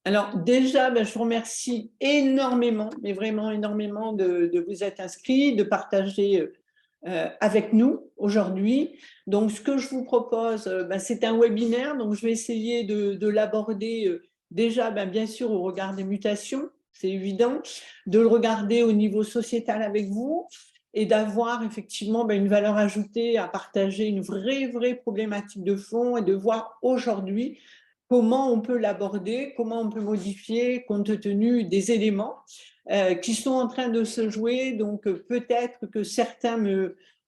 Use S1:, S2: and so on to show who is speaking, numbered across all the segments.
S1: Alors déjà, je vous remercie énormément, mais vraiment énormément de vous être inscrits, de partager avec nous aujourd'hui. Donc, ce que je vous propose, c'est un webinaire, donc je vais essayer de l'aborder déjà, bien sûr, au regard des mutations, c'est évident, de le regarder au niveau sociétal avec vous et d'avoir effectivement une valeur ajoutée à partager une vraie problématique de fond et de voir aujourd'hui comment on peut l'aborder, comment on peut modifier compte tenu des éléments qui sont en train de se jouer. Donc, peut-être que certains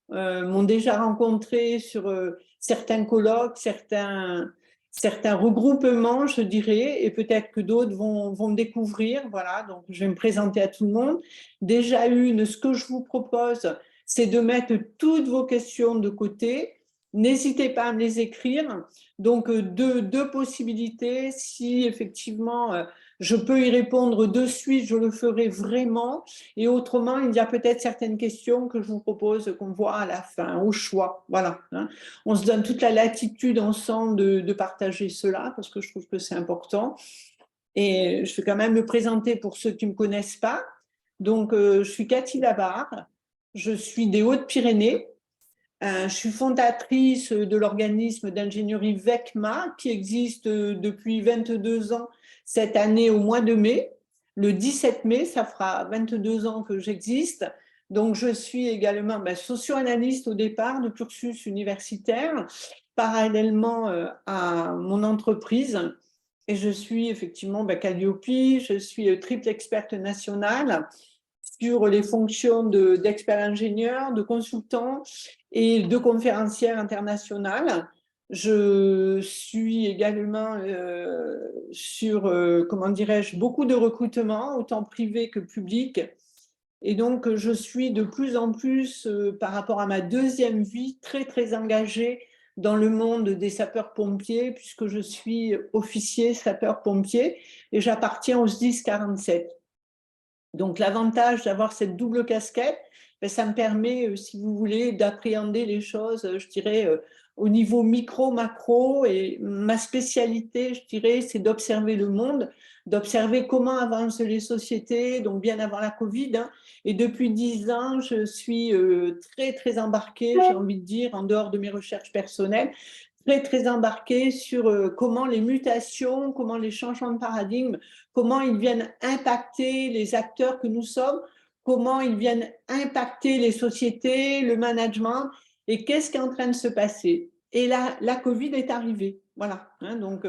S1: m'ont déjà rencontré sur certains colloques, certains regroupements, je dirais, et peut-être que d'autres vont me découvrir. Voilà, donc je vais me présenter à tout le monde. Déjà ce que je vous propose, c'est de mettre toutes vos questions de côté. N'hésitez pas à me les écrire. Donc, deux possibilités. Si effectivement je peux y répondre de suite, je le ferai vraiment. Et autrement, il y a peut-être certaines questions que je vous propose qu'on voit à la fin, au choix. Voilà. On se donne toute la latitude ensemble de partager cela parce que je trouve que c'est important. Et je vais quand même me présenter pour ceux qui ne me connaissent pas. Donc, je suis Cathy Labarre. Je suis des Hautes-Pyrénées. Je suis fondatrice de l'organisme d'ingénierie VECMA qui existe depuis 22 ans cette année au mois de mai. Le 17 mai, ça fera 22 ans que j'existe. Donc, je suis également socio-analyste au départ de cursus universitaire, parallèlement à mon entreprise. Et je suis effectivement Calliope, je suis triple experte nationale sur les fonctions d'expert ingénieur, de consultant et de conférencière internationale. Je suis également sur, comment dirais-je, beaucoup de recrutement, autant privé que public. Et donc, je suis de plus en plus, par rapport à ma deuxième vie, très engagée dans le monde des sapeurs-pompiers, puisque je suis officier sapeur-pompier et j'appartiens au SDIS 47. Donc, l'avantage d'avoir cette double casquette, ça me permet, si vous voulez, d'appréhender les choses, je dirais, au niveau micro, macro. Et ma spécialité, je dirais, c'est d'observer le monde, d'observer comment avancent les sociétés, donc bien avant la Covid. Et depuis 10 ans, je suis très embarquée, j'ai envie de dire, en dehors de mes recherches personnelles, très embarquée sur comment les mutations, comment les changements de paradigme, comment ils viennent impacter les acteurs que nous sommes, comment ils viennent impacter les sociétés, le management, et qu'est-ce qui est en train de se passer. Et là, la Covid est arrivée. Voilà. Donc,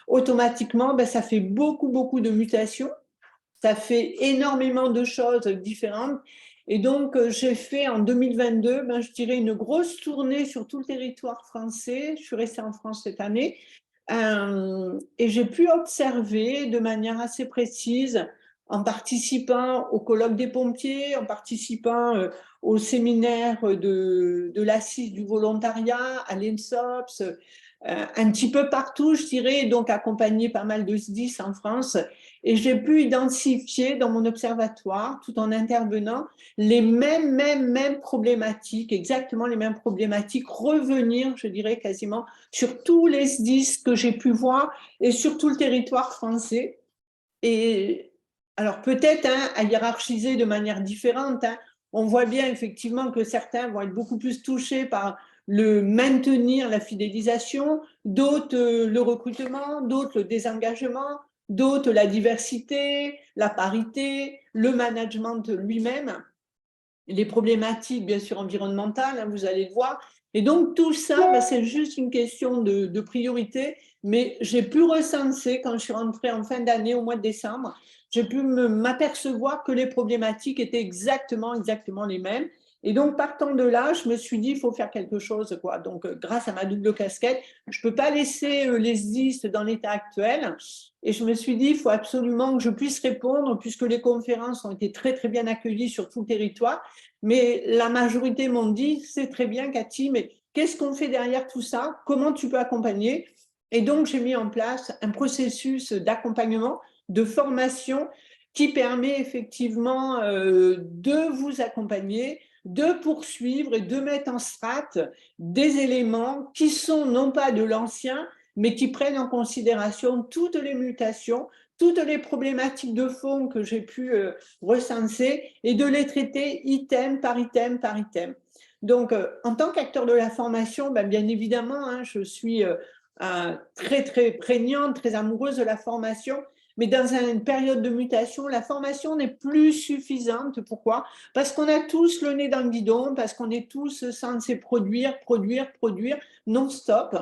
S1: automatiquement, ça fait beaucoup de mutations. Ça fait énormément de choses différentes. Et donc, j'ai fait en 2022, je dirais, une grosse tournée sur tout le territoire français. Je suis restée en France cette année. Et j'ai pu observer de manière assez précise, en participant au colloque des pompiers, en participant au séminaire de l'Assise du volontariat, à l'ENSOPS, un petit peu partout, je dirais, donc accompagné pas mal de SDIS en France. Et j'ai pu identifier dans mon observatoire, tout en intervenant, les mêmes problématiques, exactement les mêmes problématiques, revenir, je dirais, quasiment sur tous les SDIS que j'ai pu voir et sur tout le territoire français. Et alors peut-être à hiérarchiser de manière différente. On voit bien effectivement que certains vont être beaucoup plus touchés par le maintenir la fidélisation, d'autres le recrutement, d'autres le désengagement, d'autres la diversité, la parité, le management lui-même, les problématiques bien sûr environnementales, vous allez le voir. Et donc tout ça, c'est juste une question de priorité, mais j'ai pu recenser quand je suis rentrée en fin d'année au mois de décembre, j'ai pu m'apercevoir que les problématiques étaient exactement les mêmes. Et donc, partant de là, je me suis dit, il faut faire quelque chose, quoi. Donc, grâce à ma double casquette, je ne peux pas laisser les SDIS dans l'état actuel. Et je me suis dit, il faut absolument que je puisse répondre, puisque les conférences ont été très bien accueillies sur tout le territoire. Mais la majorité m'ont dit, c'est très bien, Cathy, mais qu'est-ce qu'on fait derrière tout ça? Comment tu peux accompagner? Et donc, j'ai mis en place un processus d'accompagnement, de formation qui permet effectivement de vous accompagner, de poursuivre et de mettre en strate des éléments qui sont non pas de l'ancien, mais qui prennent en considération toutes les mutations, toutes les problématiques de fond que j'ai pu recenser et de les traiter item par item par item. Donc, en tant qu'acteur de la formation, ben, bien évidemment, hein, je suis très, très prégnante, très amoureuse de la formation, mais dans une période de mutation, la formation n'est plus suffisante. Pourquoi? Parce qu'on a tous le nez dans le guidon, parce qu'on est tous censés produire, produire, produire non-stop.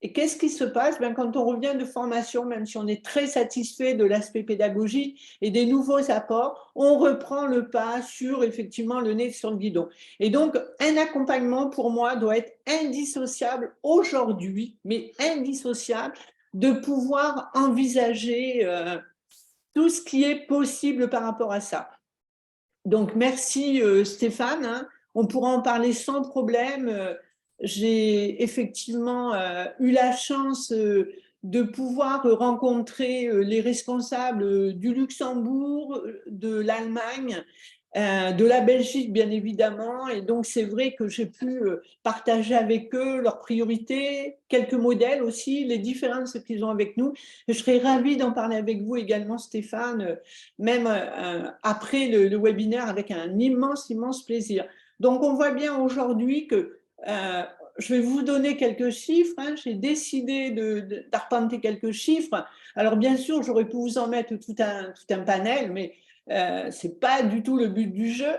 S1: Et qu'est-ce qui se passe? Ben, quand on revient de formation, même si on est très satisfait de l'aspect pédagogique et des nouveaux apports, on reprend le pas sur effectivement le nez sur le guidon. Et donc, un accompagnement pour moi doit être indissociable aujourd'hui, mais indissociable, de pouvoir envisager tout ce qui est possible par rapport à ça. Donc, merci Stéphane, hein. On pourra en parler sans problème. J'ai effectivement eu la chance de pouvoir rencontrer les responsables du Luxembourg, de l'Allemagne, de la Belgique, bien évidemment. Et donc, c'est vrai que j'ai pu partager avec eux leurs priorités, quelques modèles aussi, les différences qu'ils ont avec nous. Je serais ravie d'en parler avec vous également, Stéphane, même après le webinaire, avec un immense, immense plaisir. Donc, on voit bien aujourd'hui que je vais vous donner quelques chiffres. Hein. J'ai décidé d'arpenter quelques chiffres. Alors, bien sûr, j'aurais pu vous en mettre tout un panel, mais ce n'est pas du tout le but du jeu.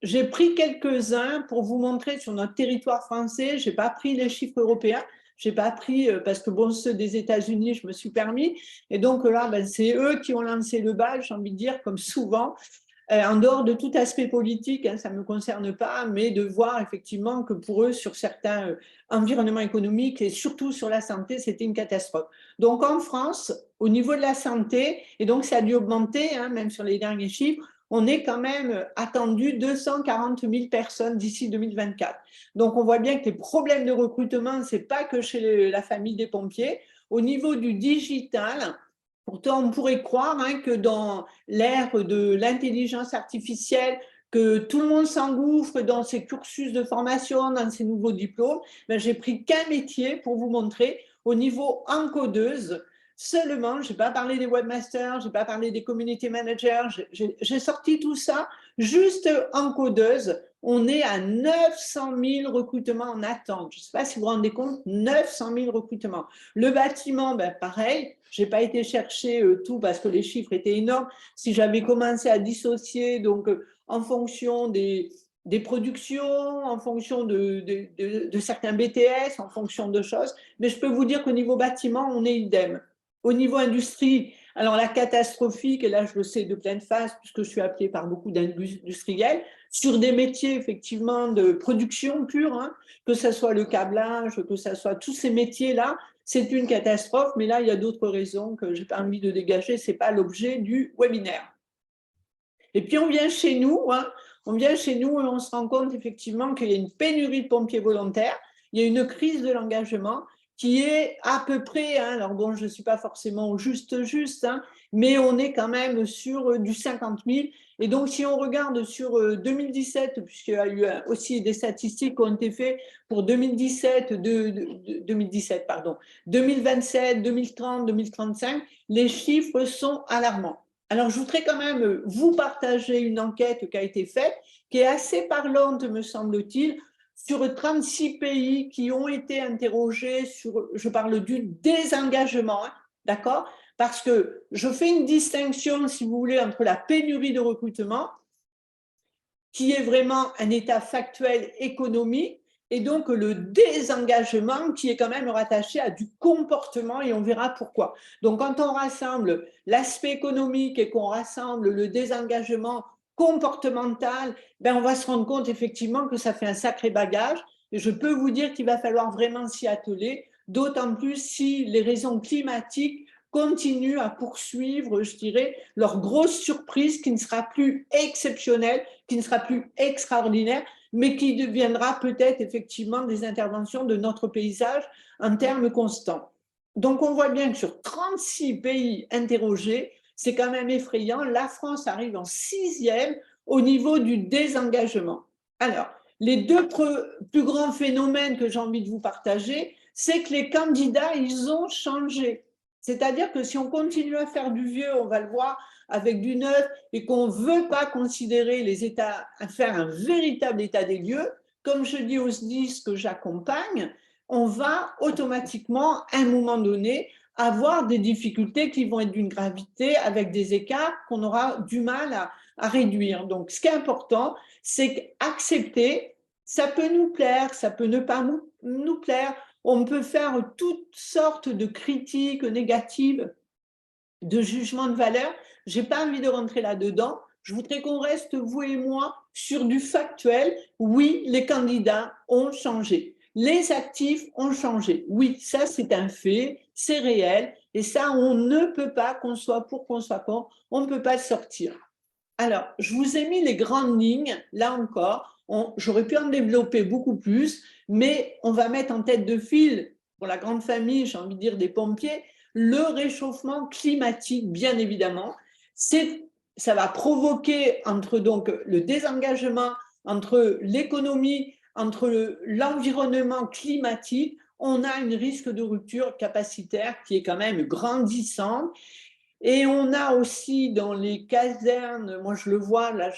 S1: J'ai pris quelques-uns pour vous montrer sur notre territoire français. Je n'ai pas pris les chiffres européens. Je n'ai pas pris, parce que bon, ceux des États-Unis, je me suis permis. Et donc là, ben, c'est eux qui ont lancé le bal, j'ai envie de dire, comme souvent. En dehors de tout aspect politique, hein, ça ne me concerne pas, mais de voir effectivement que pour eux, sur certains environnements économiques et surtout sur la santé, c'était une catastrophe. Donc en France, au niveau de la santé, et donc ça a dû augmenter, hein, même sur les derniers chiffres, on est quand même attendu 240 000 personnes d'ici 2024. Donc on voit bien que les problèmes de recrutement, ce n'est pas que chez la famille des pompiers. Au niveau du digital, pourtant, on pourrait croire hein, que dans l'ère de l'intelligence artificielle, que tout le monde s'engouffre dans ces cursus de formation, dans ces nouveaux diplômes. Ben, j'ai pris qu'un métier pour vous montrer au niveau encodeuse. Seulement, je n'ai pas parlé des webmasters, je n'ai pas parlé des community managers, j'ai sorti tout ça juste encodeuse. On est à 900 000 recrutements en attente. Je ne sais pas si vous vous rendez compte, 900 000 recrutements. Le bâtiment, ben pareil, je n'ai pas été chercher tout parce que les chiffres étaient énormes. Si j'avais commencé à dissocier donc, en fonction des productions, en fonction de certains BTS, en fonction de choses, mais je peux vous dire qu'au niveau bâtiment, on est idem. Au niveau industrie, alors la catastrophique, et là je le sais de pleine face puisque je suis appelée par beaucoup d'industriels, sur des métiers effectivement de production pure, hein, que ce soit le câblage, que ce soit tous ces métiers-là, c'est une catastrophe, mais là il y a d'autres raisons que je n'ai pas envie de dégager, ce n'est pas l'objet du webinaire. Et puis on vient chez nous, hein, on vient chez nous et on se rend compte effectivement qu'il y a une pénurie de pompiers volontaires, il y a une crise de l'engagement qui est à peu près, hein, alors bon, je ne suis pas forcément juste, hein, mais on est quand même sur du 50 000. Et donc, si on regarde sur 2017, puisqu'il y a eu aussi des statistiques qui ont été faites pour 2017, 2027, 2030, 2035, les chiffres sont alarmants. Alors, je voudrais quand même vous partager une enquête qui a été faite, qui est assez parlante, me semble-t-il, sur 36 pays qui ont été interrogés sur, je parle du désengagement, hein, d'accord? Parce que je fais une distinction, si vous voulez, entre la pénurie de recrutement, qui est vraiment un état factuel économique, et donc le désengagement qui est quand même rattaché à du comportement, et on verra pourquoi. Donc quand on rassemble l'aspect économique et qu'on rassemble le désengagement comportemental, ben on va se rendre compte effectivement que ça fait un sacré bagage, et je peux vous dire qu'il va falloir vraiment s'y atteler, d'autant plus si les raisons climatiques continuent à poursuivre, je dirais, leur grosse surprise qui ne sera plus exceptionnelle, qui ne sera plus extraordinaire, mais qui deviendra peut-être effectivement des interventions de notre paysage en termes constants. Donc on voit bien que sur 36 pays interrogés, c'est quand même effrayant, la France arrive en 6e au niveau du désengagement. Alors, les deux plus grands phénomènes que j'ai envie de vous partager, c'est que les candidats, ils ont changé. C'est-à-dire que si on continue à faire du vieux, on va le voir avec du neuf, et qu'on ne veut pas considérer les états, faire un véritable état des lieux, comme je dis aux SDIS que j'accompagne, on va automatiquement, à un moment donné, avoir des difficultés qui vont être d'une gravité avec des écarts qu'on aura du mal à réduire. Donc, ce qui est important, c'est accepter, ça peut nous plaire, ça peut ne pas nous plaire, on peut faire toutes sortes de critiques négatives, de jugements de valeur. Je n'ai pas envie de rentrer là-dedans. Je voudrais qu'on reste, vous et moi, sur du factuel. Oui, les candidats ont changé. Les actifs ont changé. Oui, ça, c'est un fait, c'est réel. Et ça, on ne peut pas, qu'on soit pour, qu'on soit contre, on ne peut pas sortir. Alors, je vous ai mis les grandes lignes, là encore. J'aurais pu en développer beaucoup plus, mais on va mettre en tête de fil, pour la grande famille, j'ai envie de dire des pompiers, le réchauffement climatique, bien évidemment. Ça va provoquer entre donc le désengagement, entre l'économie, entre l'environnement climatique, on a un risque de rupture capacitaire qui est quand même grandissant. Et on a aussi dans les casernes, moi je le vois, là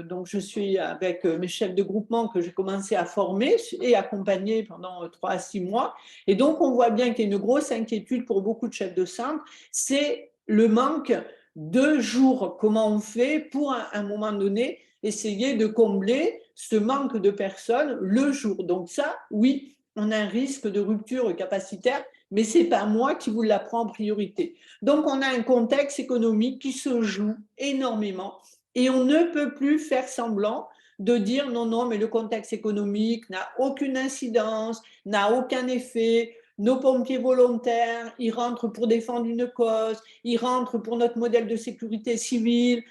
S1: donc je suis avec mes chefs de groupement que j'ai commencé à former et accompagner pendant 3 à 6 mois. Et donc on voit bien qu'il y a une grosse inquiétude pour beaucoup de chefs de centre, c'est le manque de jours. Comment on fait pour à un moment donné essayer de combler ce manque de personnes le jour. Donc ça, oui, on a un risque de rupture capacitaire, mais ce n'est pas moi qui vous l'apprends en priorité. Donc, on a un contexte économique qui se joue énormément et on ne peut plus faire semblant de dire non, non, mais le contexte économique n'a aucune incidence, n'a aucun effet. Nos pompiers volontaires, ils rentrent pour défendre une cause, ils rentrent pour notre modèle de sécurité civile,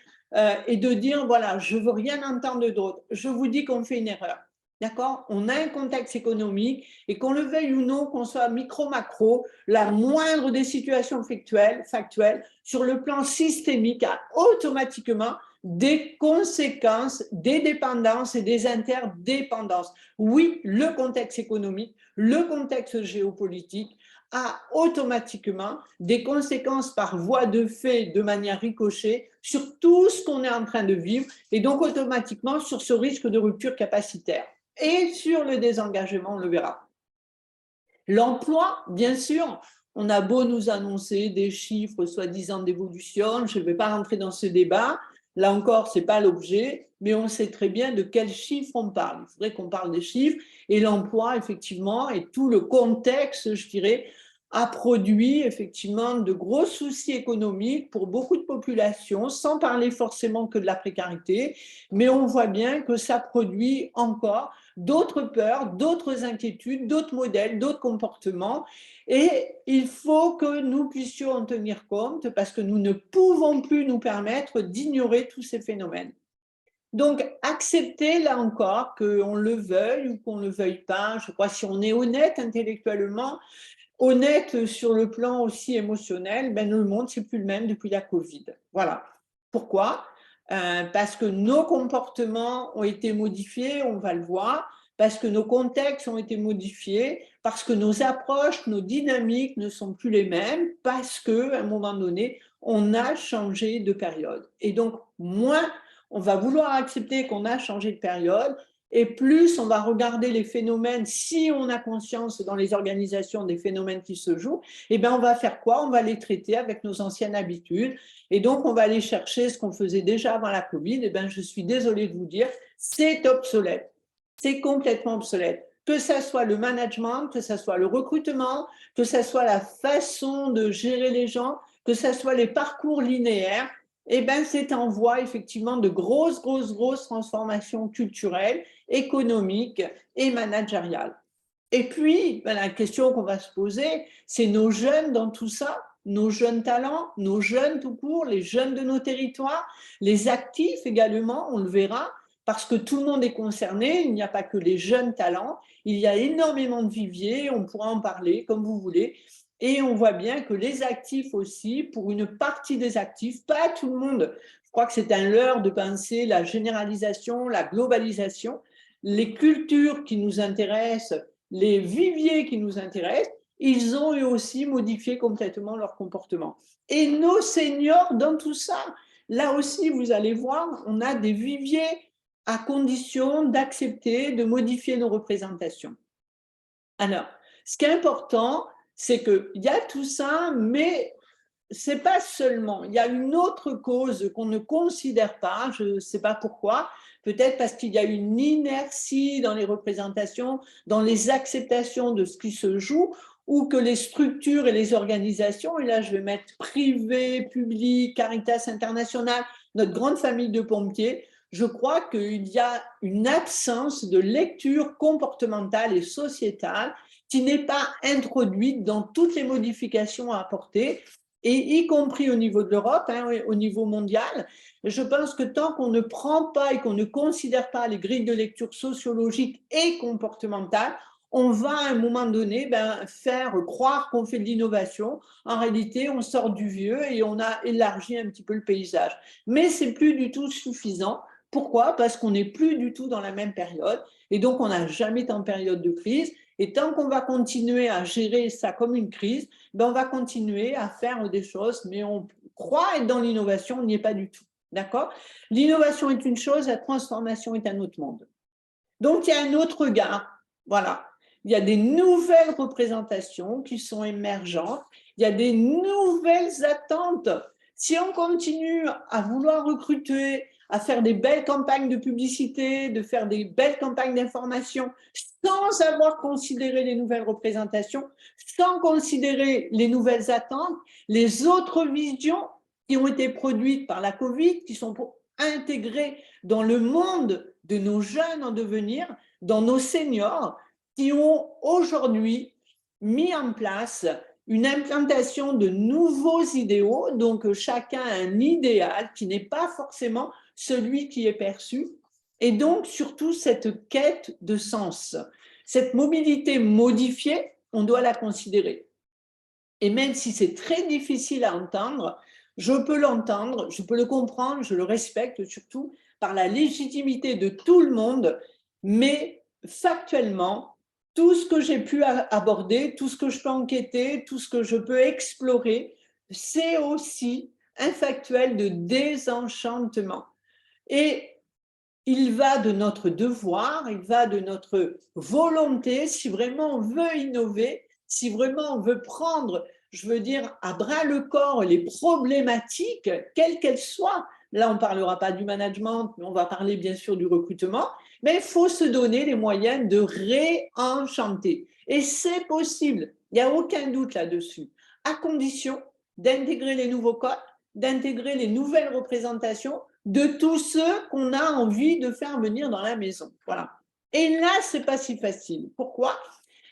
S1: et de dire, voilà, je ne veux rien entendre d'autre. Je vous dis qu'on fait une erreur. D'accord? On a un contexte économique et qu'on le veuille ou non, qu'on soit micro-macro, la moindre des situations factuelles, sur le plan systémique, a automatiquement des conséquences, des dépendances et des interdépendances. Oui, le contexte économique, le contexte géopolitique a automatiquement des conséquences par voie de fait, de manière ricochée, sur tout ce qu'on est en train de vivre et donc automatiquement sur ce risque de rupture capacitaire. Et sur le désengagement, on le verra. L'emploi, bien sûr, on a beau nous annoncer des chiffres soi-disant d'évolution, je ne vais pas rentrer dans ce débat, là encore, ce n'est pas l'objet, mais on sait très bien de quels chiffres on parle. Il faudrait qu'on parle des chiffres, et l'emploi, effectivement, et tout le contexte, je dirais, a produit effectivement de gros soucis économiques pour beaucoup de populations, sans parler forcément que de la précarité, mais on voit bien que ça produit encore d'autres peurs, d'autres inquiétudes, d'autres modèles, d'autres comportements. Et il faut que nous puissions en tenir compte parce que nous ne pouvons plus nous permettre d'ignorer tous ces phénomènes. Donc, accepter, là encore, qu'on le veuille ou qu'on ne le veuille pas, je crois, si on est honnête intellectuellement, honnête sur le plan aussi émotionnel, ben, le monde, c'est plus le même depuis la Covid. Voilà. Pourquoi? Parce que nos comportements ont été modifiés, on va le voir, parce que nos contextes ont été modifiés, parce que nos approches, nos dynamiques ne sont plus les mêmes, parce qu'à un moment donné, on a changé de période. Et donc, moins on va vouloir accepter qu'on a changé de période, et plus on va regarder les phénomènes, si on a conscience dans les organisations des phénomènes qui se jouent, et bien on va faire quoi? On va les traiter avec nos anciennes habitudes. Et donc, on va aller chercher ce qu'on faisait déjà avant la Covid. Et bien, je suis désolée de vous dire, c'est obsolète. C'est complètement obsolète. Que ça soit le management, que ça soit le recrutement, que ça soit la façon de gérer les gens, que ça soit les parcours linéaires, eh bien, c'est en voie effectivement de grosses transformations culturelles, économiques et managériales. Et puis, ben, la question qu'on va se poser, c'est nos jeunes dans tout ça, nos jeunes talents, nos jeunes tout court, les jeunes de nos territoires, les actifs également, on le verra, parce que tout le monde est concerné, il n'y a pas que les jeunes talents, il y a énormément de viviers, on pourra en parler comme vous voulez, et on voit bien que les actifs aussi, pour une partie des actifs, pas tout le monde, je crois que c'est un leurre de penser la généralisation, la globalisation, les cultures qui nous intéressent, les viviers qui nous intéressent, ils ont eux aussi modifié complètement leur comportement. Et nos seniors dans tout ça, là aussi, vous allez voir, on a des viviers à condition d'accepter, de modifier nos représentations. Alors, ce qui est important, c'est qu'il y a tout ça, mais ce n'est pas seulement. Il y a une autre cause qu'on ne considère pas, je ne sais pas pourquoi, peut-être parce qu'il y a une inertie dans les représentations, dans les acceptations de ce qui se joue, ou que les structures et les organisations, et là je vais mettre privé, public, Caritas International, notre grande famille de pompiers, je crois qu'il y a une absence de lecture comportementale et sociétale qui n'est pas introduite dans toutes les modifications à apporter, et y compris au niveau de l'Europe, hein, au niveau mondial. Je pense que tant qu'on ne prend pas et qu'on ne considère pas les grilles de lecture sociologiques et comportementales, on va à un moment donné faire croire qu'on fait de l'innovation. En réalité, on sort du vieux et on a élargi un petit peu le paysage. Mais ce n'est plus du tout suffisant. Pourquoi? Parce qu'on n'est plus du tout dans la même période et donc on n'a jamais été en période de crise. Et tant qu'on va continuer à gérer ça comme une crise, on va continuer à faire des choses, mais on croit être dans l'innovation, on n'y est pas du tout. D'accord? L'innovation est une chose, la transformation est un autre monde. Donc, il y a un autre regard. Voilà. Il y a des nouvelles représentations qui sont émergentes. Il y a des nouvelles attentes. Si on continue à vouloir recruter, à faire des belles campagnes de publicité, de faire des belles campagnes d'information, sans avoir considéré les nouvelles représentations, sans considérer les nouvelles attentes, les autres visions qui ont été produites par la Covid, qui sont intégrées dans le monde de nos jeunes en devenir, dans nos seniors, qui ont aujourd'hui mis en place une implantation de nouveaux idéaux. Donc, chacun a un idéal qui n'est pas forcément celui qui est perçu. Et donc, surtout, cette quête de sens. Cette mobilité modifiée, on doit la considérer. Et même si c'est très difficile à entendre, je peux l'entendre, je peux le comprendre, je le respecte surtout par la légitimité de tout le monde, mais factuellement, tout ce que j'ai pu aborder, tout ce que je peux enquêter, tout ce que je peux explorer, c'est aussi un factuel de désenchantement. Et il va de notre devoir, il va de notre volonté, si vraiment on veut innover, si vraiment on veut prendre, je veux dire, à bras le corps les problématiques, quelles qu'elles soient. Là, on ne parlera pas du management, mais on va parler bien sûr du recrutement, mais il faut se donner les moyens de réenchanter. Et c'est possible, il n'y a aucun doute là-dessus, à condition d'intégrer les nouveaux codes, d'intégrer les nouvelles représentations, de tous ceux qu'on a envie de faire venir dans la maison. Voilà. Et là, ce n'est pas si facile. Pourquoi?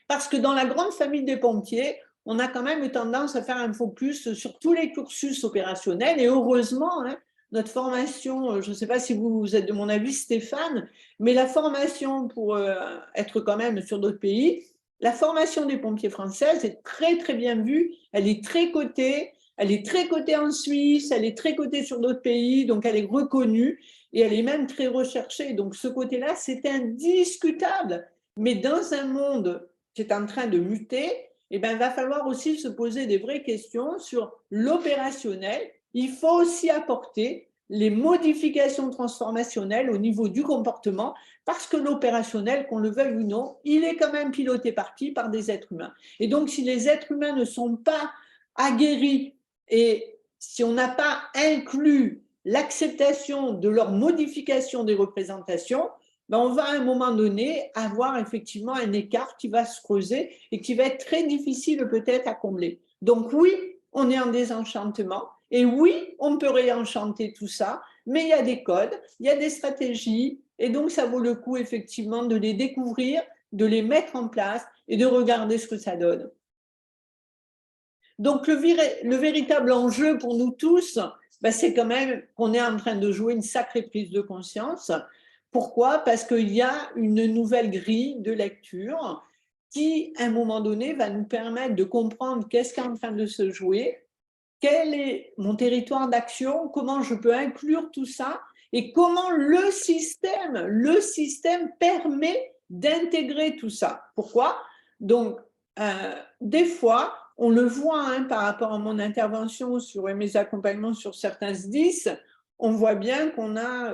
S1: Parce que dans la grande famille des pompiers, on a quand même tendance à faire un focus sur tous les cursus opérationnels. Et heureusement, hein, notre formation, je ne sais pas si vous êtes de mon avis, Stéphane, mais la formation pour être quand même sur d'autres pays, la formation des pompiers françaises est très, très bien vue. Elle est très cotée. Elle est très cotée en Suisse, elle est très cotée sur d'autres pays, donc elle est reconnue et elle est même très recherchée. Donc ce côté-là, c'est indiscutable. Mais dans un monde qui est en train de muter, il va falloir aussi se poser des vraies questions sur l'opérationnel. Il faut aussi apporter les modifications transformationnelles au niveau du comportement, parce que l'opérationnel, qu'on le veuille ou non, il est quand même piloté par qui? Par des êtres humains. Et donc, si les êtres humains ne sont pas aguerris et si on n'a pas inclus l'acceptation de leur modification des représentations, on va à un moment donné avoir effectivement un écart qui va se creuser et qui va être très difficile peut-être à combler. Donc oui, on est en désenchantement et oui, on peut réenchanter tout ça, mais il y a des codes, il y a des stratégies et donc ça vaut le coup effectivement de les découvrir, de les mettre en place et de regarder ce que ça donne. Donc, le véritable enjeu pour nous tous, c'est quand même qu'on est en train de jouer une sacrée prise de conscience. Pourquoi? Parce qu'il y a une nouvelle grille de lecture qui, à un moment donné, va nous permettre de comprendre qu'est-ce qui est en train de se jouer, quel est mon territoire d'action, comment je peux inclure tout ça et comment le système permet d'intégrer tout ça. Pourquoi? Donc, des fois, on le voit hein, par rapport à mon intervention sur mes accompagnements sur certains SDIS, on voit bien qu'on a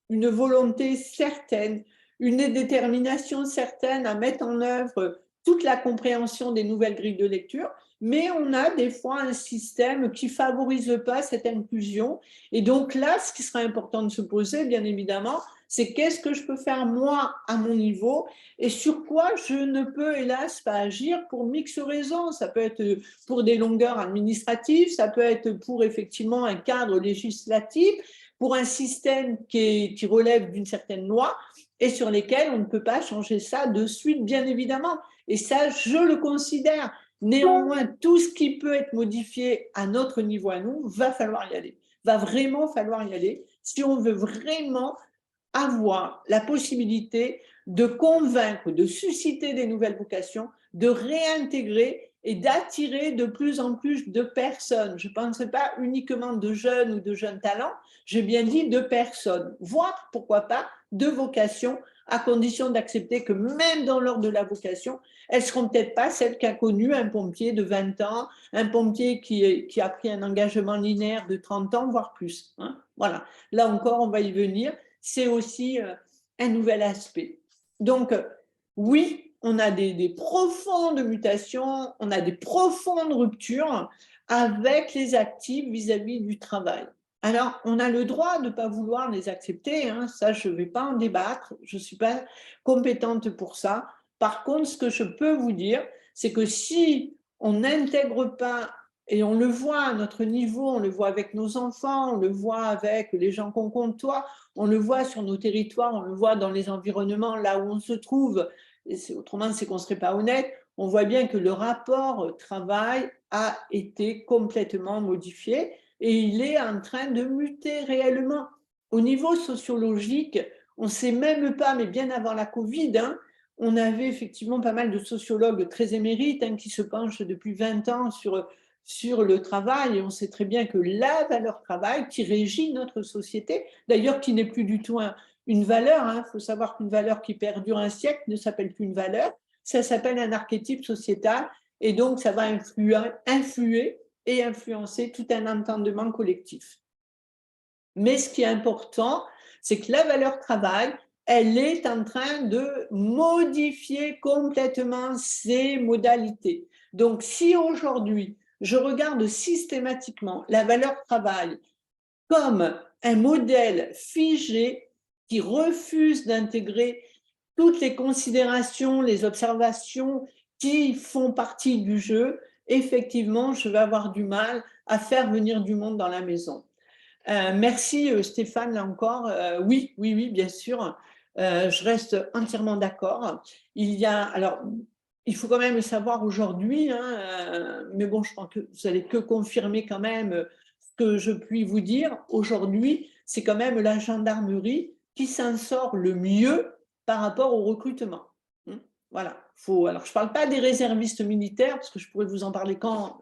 S1: une volonté certaine, une détermination certaine à mettre en œuvre toute la compréhension des nouvelles grilles de lecture, mais on a des fois un système qui ne favorise pas cette inclusion. Et donc là, ce qui sera important de se poser, bien évidemment, c'est qu'est-ce que je peux faire moi à mon niveau et sur quoi je ne peux hélas pas agir pour mix raisons. Ça peut être pour des longueurs administratives, ça peut être pour effectivement un cadre législatif, pour un système qui relève d'une certaine loi et sur lesquels on ne peut pas changer ça de suite, bien évidemment. Et ça, je le considère. Néanmoins, tout ce qui peut être modifié à notre niveau à nous, va falloir y aller. Va vraiment falloir y aller si on veut vraiment avoir la possibilité de convaincre, de susciter des nouvelles vocations, de réintégrer et d'attirer de plus en plus de personnes. Je ne pense pas uniquement de jeunes ou de jeunes talents, j'ai bien dit de personnes, voire, pourquoi pas, de vocations, à condition d'accepter que même dans l'ordre de la vocation, elles ne seront peut-être pas celles qu'a connu un pompier de 20 ans, un pompier qui a pris un engagement linéaire de 30 ans, voire plus. Hein. Voilà, là encore, on va y venir. C'est aussi un nouvel aspect. Donc, oui, on a des profondes mutations, on a des profondes ruptures avec les actifs vis-à-vis du travail. Alors, on a le droit de ne pas vouloir les accepter, hein, ça je ne vais pas en débattre, je ne suis pas compétente pour ça. Par contre, ce que je peux vous dire, c'est que si on n'intègre pas, et on le voit à notre niveau, on le voit avec nos enfants, on le voit avec les gens qu'on côtoie, on le voit sur nos territoires, on le voit dans les environnements là où on se trouve, et autrement c'est qu'on ne serait pas honnête, on voit bien que le rapport travail a été complètement modifié et il est en train de muter réellement. Au niveau sociologique, on ne sait même pas, mais bien avant la Covid, hein, on avait effectivement pas mal de sociologues très émérites hein, qui se penchent depuis 20 ans sur le travail et on sait très bien que la valeur travail qui régit notre société, d'ailleurs qui n'est plus du tout une valeur, hein, faut savoir qu'une valeur qui perdure un siècle ne s'appelle plus une valeur, ça s'appelle un archétype sociétal et donc ça va influer et influencer tout un entendement collectif. Mais ce qui est important, c'est que la valeur travail, elle est en train de modifier complètement ses modalités. Donc, si aujourd'hui, je regarde systématiquement la valeur travail comme un modèle figé qui refuse d'intégrer toutes les considérations, les observations qui font partie du jeu, effectivement, je vais avoir du mal à faire venir du monde dans la maison. Merci Stéphane, là encore. Oui, oui, oui, bien sûr. Je reste entièrement d'accord. Alors, il faut quand même le savoir aujourd'hui, hein, mais bon, je pense que vous allez que confirmer quand même ce que je puis vous dire. Aujourd'hui, c'est quand même la gendarmerie qui s'en sort le mieux par rapport au recrutement. Voilà. Alors, je ne parle pas des réservistes militaires, parce que je pourrais vous en parler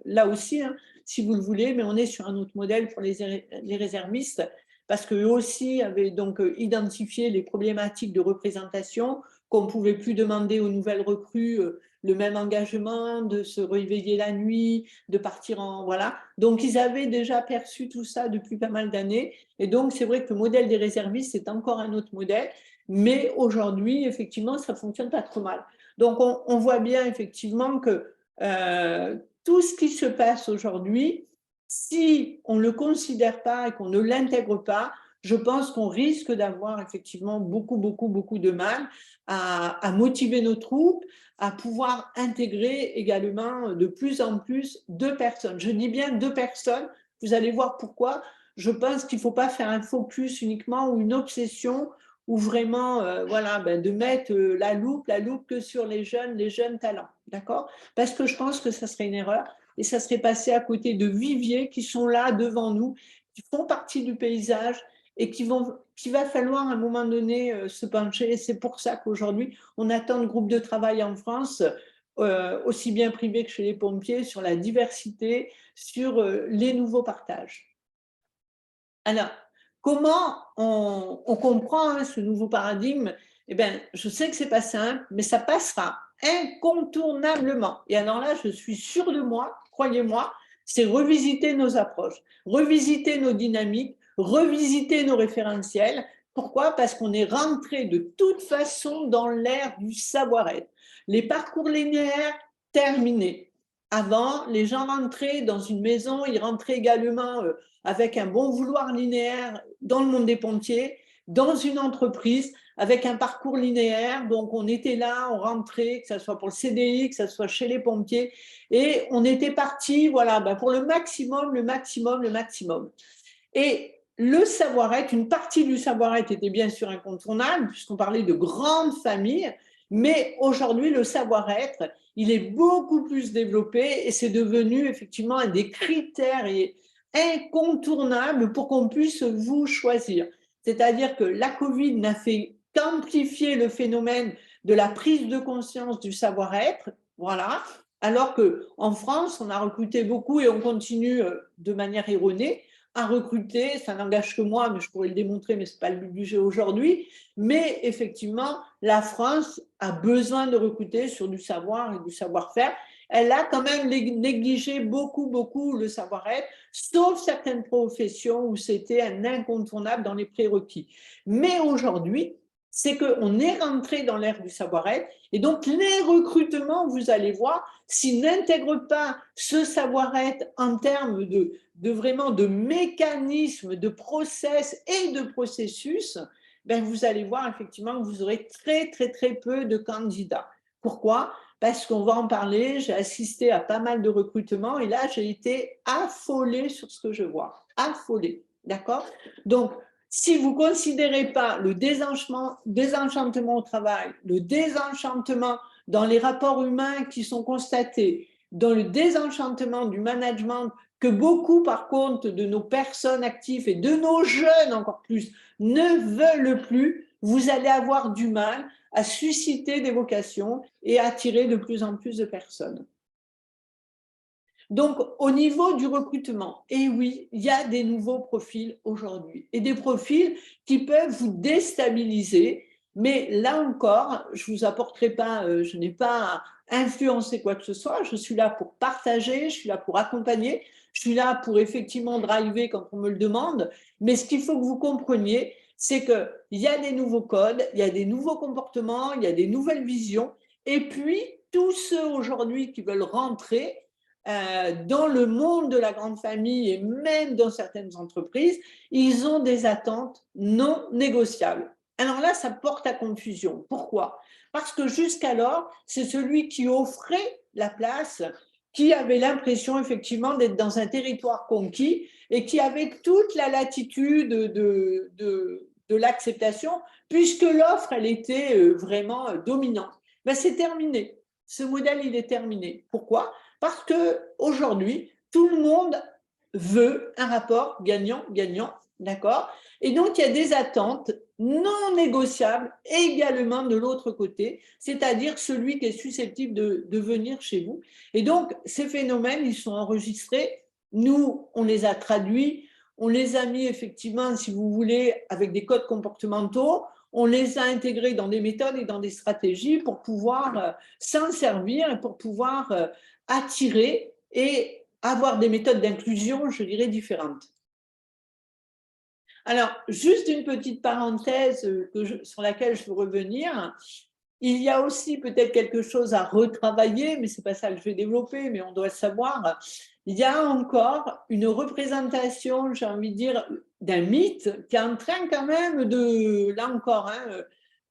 S1: là aussi, hein, si vous le voulez, mais on est sur un autre modèle pour les réservistes, parce qu'eux aussi avaient donc identifié les problématiques de représentation, qu'on ne pouvait plus demander aux nouvelles recrues le même engagement, de se réveiller la nuit, de partir en… Voilà. Donc, ils avaient déjà perçu tout ça depuis pas mal d'années. Et donc, c'est vrai que le modèle des réservistes, c'est encore un autre modèle. Mais aujourd'hui, effectivement, ça ne fonctionne pas trop mal. Donc, on voit bien effectivement que tout ce qui se passe aujourd'hui, si on ne le considère pas et qu'on ne l'intègre pas, je pense qu'on risque d'avoir effectivement beaucoup de mal à motiver nos troupes, à pouvoir intégrer également de plus en plus de personnes. Je dis bien 2 personnes, vous allez voir pourquoi. Je pense qu'il ne faut pas faire un focus uniquement ou une obsession ou vraiment voilà, de mettre la loupe que sur les jeunes talents, d'accord? Parce que je pense que ça serait une erreur et ça serait passer à côté de viviers qui sont là devant nous, qui font partie du paysage et qu'il va falloir à un moment donné se pencher. Et c'est pour ça qu'aujourd'hui, on attend de groupes de travail en France, aussi bien privés que chez les pompiers, sur la diversité, sur les nouveaux partages. Alors, comment on comprend ce nouveau paradigme Eh bien, je sais que ce n'est pas simple, mais ça passera incontournablement. Et alors là, je suis sûre de moi, croyez-moi, c'est revisiter nos approches, revisiter nos dynamiques, revisiter nos référentiels. Pourquoi? Parce qu'on est rentré de toute façon dans l'ère du savoir-être. Les parcours linéaires, terminés. Avant, les gens rentraient dans une maison, ils rentraient également avec un bon vouloir linéaire dans le monde des pompiers, dans une entreprise, avec un parcours linéaire. Donc, on était là, on rentrait, que ce soit pour le CDI, que ce soit chez les pompiers, et on était parti, voilà, pour le maximum, le maximum, le maximum. Et le savoir-être, une partie du savoir-être était bien sûr incontournable, puisqu'on parlait de grandes familles, mais aujourd'hui, le savoir-être, il est beaucoup plus développé et c'est devenu effectivement un des critères incontournables pour qu'on puisse vous choisir. C'est-à-dire que la Covid n'a fait qu'amplifier le phénomène de la prise de conscience du savoir-être, voilà, alors qu'en France, on a recruté beaucoup et on continue de manière erronée à recruter, ça n'engage que moi, mais je pourrais le démontrer, mais ce n'est pas le budget aujourd'hui. Mais effectivement, la France a besoin de recruter sur du savoir et du savoir-faire. Elle a quand même négligé beaucoup, beaucoup le savoir-être, sauf certaines professions où c'était un incontournable dans les prérequis. Mais aujourd'hui, c'est qu'on est rentré dans l'ère du savoir-être et donc les recrutements, vous allez voir, s'ils n'intègrent pas ce savoir-être en termes vraiment de mécanismes, de process et de processus, ben vous allez voir effectivement que vous aurez très, très, très peu de candidats. Pourquoi? Parce qu'on va en parler, j'ai assisté à pas mal de recrutements et là, j'ai été affolée sur ce que je vois. Affolée, d'accord? Donc, si vous ne considérez pas le désenchantement au travail, le désenchantement dans les rapports humains qui sont constatés, dans le désenchantement du management, que beaucoup, par contre, de nos personnes actives et de nos jeunes encore plus ne veulent plus, vous allez avoir du mal à susciter des vocations et à attirer de plus en plus de personnes. Donc, au niveau du recrutement, et oui, il y a des nouveaux profils aujourd'hui et des profils qui peuvent vous déstabiliser. Mais là encore, je ne vous apporterai pas, je n'ai pas influencé quoi que ce soit. Je suis là pour partager, je suis là pour accompagner, je suis là pour effectivement driver quand on me le demande. Mais ce qu'il faut que vous compreniez, c'est qu'il y a des nouveaux codes, il y a des nouveaux comportements, il y a des nouvelles visions. Et puis, tous ceux aujourd'hui qui veulent rentrer, dans le monde de la grande famille et même dans certaines entreprises, ils ont des attentes non négociables. Alors là, ça porte à confusion. Pourquoi? Parce que jusqu'alors, c'est celui qui offrait la place qui avait l'impression effectivement d'être dans un territoire conquis et qui avait toute la latitude de l'acceptation, puisque l'offre, elle était vraiment dominante. Ben, c'est terminé. Ce modèle, il est terminé. Pourquoi? Parce qu'aujourd'hui, tout le monde veut un rapport gagnant-gagnant, d'accord? Et donc, il y a des attentes non négociables également de l'autre côté, c'est-à-dire celui qui est susceptible de venir chez vous. Et donc, ces phénomènes, ils sont enregistrés. Nous, on les a traduits, on les a mis effectivement, si vous voulez, avec des codes comportementaux, on les a intégrés dans des méthodes et dans des stratégies pour pouvoir s'en servir et pour pouvoir attirer et avoir des méthodes d'inclusion, je dirais, différentes. Alors, juste une petite parenthèse sur laquelle je veux revenir. Il y a aussi peut-être quelque chose à retravailler, mais ce n'est pas ça que je vais développer, mais on doit le savoir. Il y a encore une représentation, j'ai envie de dire, d'un mythe qui est en train quand même de, là encore,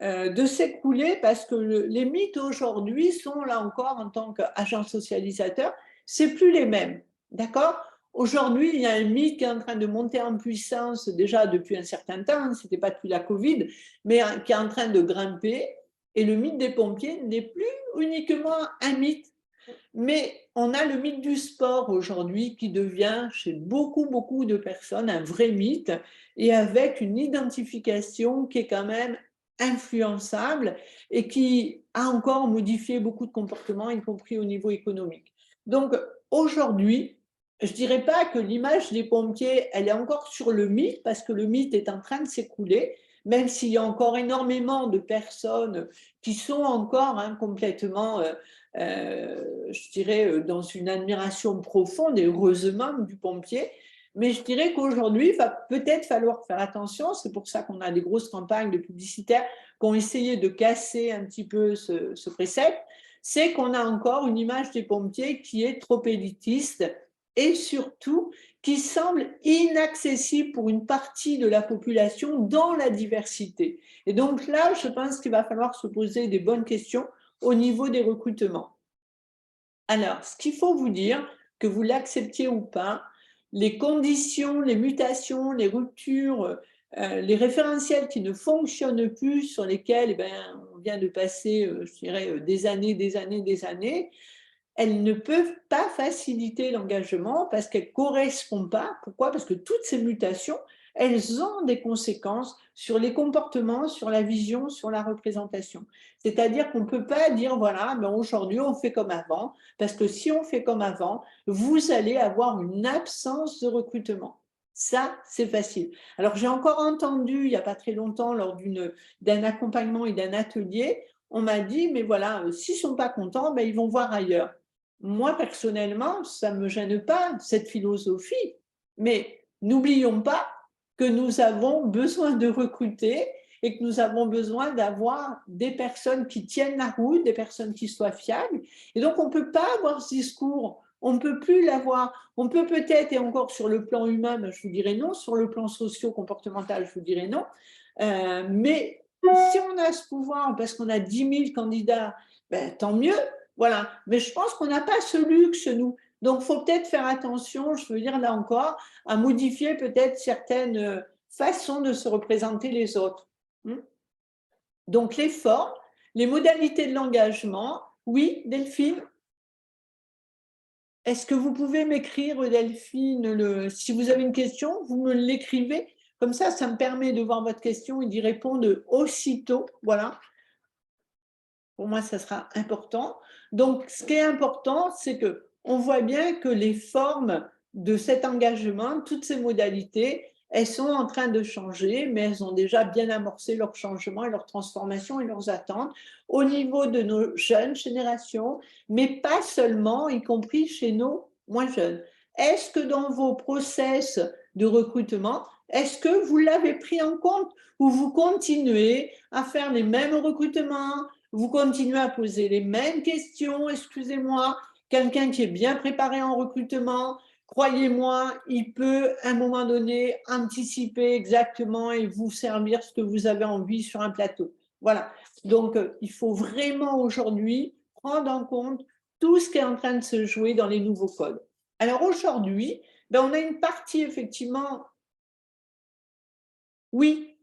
S1: de s'écrouler parce que les mythes aujourd'hui sont, là encore, en tant qu'agent socialisateur, c'est plus les mêmes. D'accord? Aujourd'hui, il y a un mythe qui est en train de monter en puissance déjà depuis un certain temps, ce n'était pas depuis la Covid, mais qui est en train de grimper. Et le mythe des pompiers n'est plus uniquement un mythe, mais on a le mythe du sport aujourd'hui qui devient chez beaucoup, beaucoup de personnes un vrai mythe et avec une identification qui est quand même influençable et qui a encore modifié beaucoup de comportements, y compris au niveau économique. Donc aujourd'hui, je dirais pas que l'image des pompiers, elle est encore sur le mythe, parce que le mythe est en train de s'écrouler, même s'il y a encore énormément de personnes qui sont encore complètement, je dirais, dans une admiration profonde et heureusement du pompier. Mais je dirais qu'aujourd'hui, il va peut-être falloir faire attention. C'est pour ça qu'on a des grosses campagnes de publicitaires qui ont essayé de casser un petit peu ce précepte. C'est qu'on a encore une image des pompiers qui est trop élitiste et surtout qui semble inaccessible pour une partie de la population dans la diversité. Et donc là, je pense qu'il va falloir se poser des bonnes questions au niveau des recrutements. Alors, ce qu'il faut vous dire, que vous l'acceptiez ou pas, les conditions, les mutations, les ruptures, les référentiels qui ne fonctionnent plus, sur lesquels on vient de passer, je dirais, des années, elles ne peuvent pas faciliter l'engagement parce qu'elles ne correspondent pas. Pourquoi? Parce que toutes ces mutations, elles ont des conséquences sur les comportements, sur la vision, sur la représentation. C'est-à-dire qu'on ne peut pas dire, voilà, aujourd'hui on fait comme avant, parce que si on fait comme avant, vous allez avoir une absence de recrutement. Ça, c'est facile. Alors, j'ai encore entendu, il n'y a pas très longtemps, lors d'un accompagnement et d'un atelier, on m'a dit, mais voilà, s'ils ne sont pas contents, ils vont voir ailleurs. Moi, personnellement, ça ne me gêne pas, cette philosophie, mais n'oublions pas que nous avons besoin de recruter et que nous avons besoin d'avoir des personnes qui tiennent la route, des personnes qui soient fiables. Et donc, on ne peut pas avoir ce discours, on ne peut plus l'avoir. On peut peut-être, et encore sur le plan humain, je vous dirais non, sur le plan socio-comportemental, je vous dirais non, mais si on a ce pouvoir, parce qu'on a 10 000 candidats, tant mieux, voilà. Mais je pense qu'on n'a pas ce luxe, nous. Donc, il faut peut-être faire attention, je veux dire là encore, à modifier peut-être certaines façons de se représenter les autres. Donc, les formes, les modalités de l'engagement. Oui, Delphine? Est-ce que vous pouvez m'écrire, Delphine, si vous avez une question, vous me l'écrivez. Comme ça me permet de voir votre question et d'y répondre aussitôt. Voilà. Pour moi, ça sera important. Donc, ce qui est important, c'est qu'on voit bien que les formes de cet engagement, toutes ces modalités, elles sont en train de changer, mais elles ont déjà bien amorcé leur changement et leur transformation et leurs attentes au niveau de nos jeunes générations, mais pas seulement, y compris chez nos moins jeunes. Est-ce que dans vos process de recrutement, est-ce que vous l'avez pris en compte ou vous continuez à faire les mêmes recrutements, vous continuez à poser les mêmes questions, excusez-moi, quelqu'un qui est bien préparé en recrutement, croyez-moi, il peut à un moment donné anticiper exactement et vous servir ce que vous avez envie sur un plateau. Voilà, donc il faut vraiment aujourd'hui prendre en compte tout ce qui est en train de se jouer dans les nouveaux codes. Alors aujourd'hui, on a une partie effectivement, oui,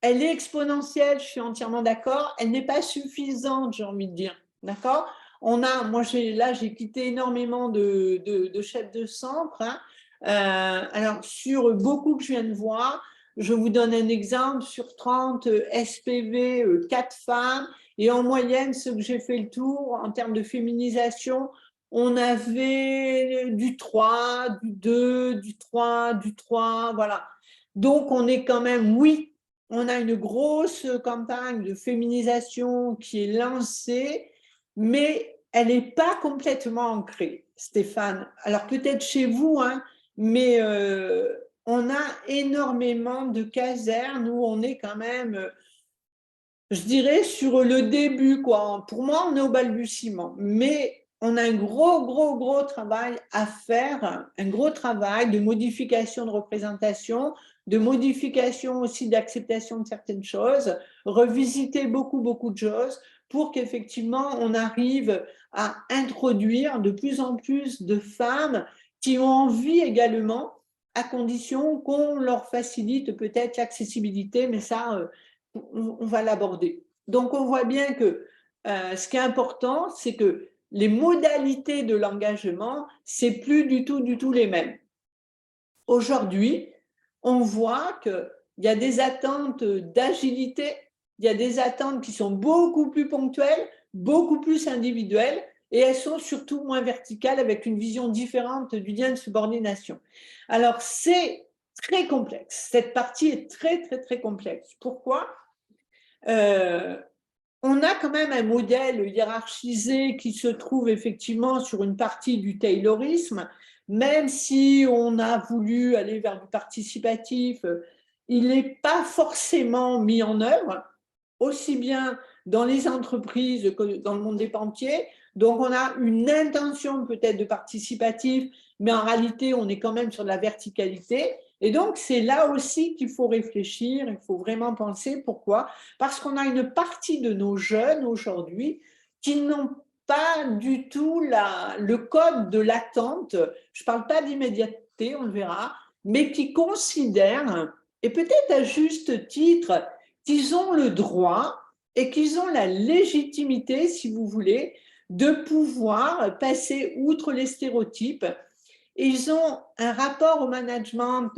S1: elle est exponentielle, je suis entièrement d'accord. Elle n'est pas suffisante, j'ai envie de dire. D'accord? Moi, j'ai quitté énormément de chefs de centre. Alors, sur beaucoup que je viens de voir, je vous donne un exemple. Sur 30 SPV, 4 femmes. Et en moyenne, ce que j'ai fait le tour, en termes de féminisation, on avait du 3, du 2, du 3, du 3, voilà. Donc, on est quand même, oui, on a une grosse campagne de féminisation qui est lancée, mais elle n'est pas complètement ancrée, Stéphane. Alors peut-être chez vous, mais on a énormément de casernes où on est quand même, je dirais, sur le début, quoi. Pour moi, on est au balbutiement, mais on a un gros travail à faire, un gros travail de modification de représentation, de modification aussi d'acceptation de certaines choses, revisiter beaucoup de choses pour qu'effectivement on arrive à introduire de plus en plus de femmes qui ont envie également, à condition qu'on leur facilite peut-être l'accessibilité, mais ça, on va l'aborder. Donc, on voit bien que ce qui est important, c'est que les modalités de l'engagement, c'est plus du tout les mêmes. Aujourd'hui, on voit qu'il y a des attentes d'agilité, il y a des attentes qui sont beaucoup plus ponctuelles, beaucoup plus individuelles, et elles sont surtout moins verticales avec une vision différente du lien de subordination. Alors, c'est très complexe. Cette partie est très, très, très complexe. Pourquoi? On a quand même un modèle hiérarchisé qui se trouve effectivement sur une partie du taylorisme, même si on a voulu aller vers du participatif, il n'est pas forcément mis en œuvre, aussi bien dans les entreprises que dans le monde des banquiers. Donc, on a une intention peut-être de participatif, mais en réalité, on est quand même sur de la verticalité. Et donc, c'est là aussi qu'il faut réfléchir, il faut vraiment penser. Pourquoi? Parce qu'on a une partie de nos jeunes aujourd'hui qui n'ont pas du tout le code de l'attente. Je ne parle pas d'immédiateté, on le verra, mais qui considèrent, et peut-être à juste titre, qu'ils ont le droit et qu'ils ont la légitimité, si vous voulez, de pouvoir passer outre les stéréotypes. Ils ont un rapport au management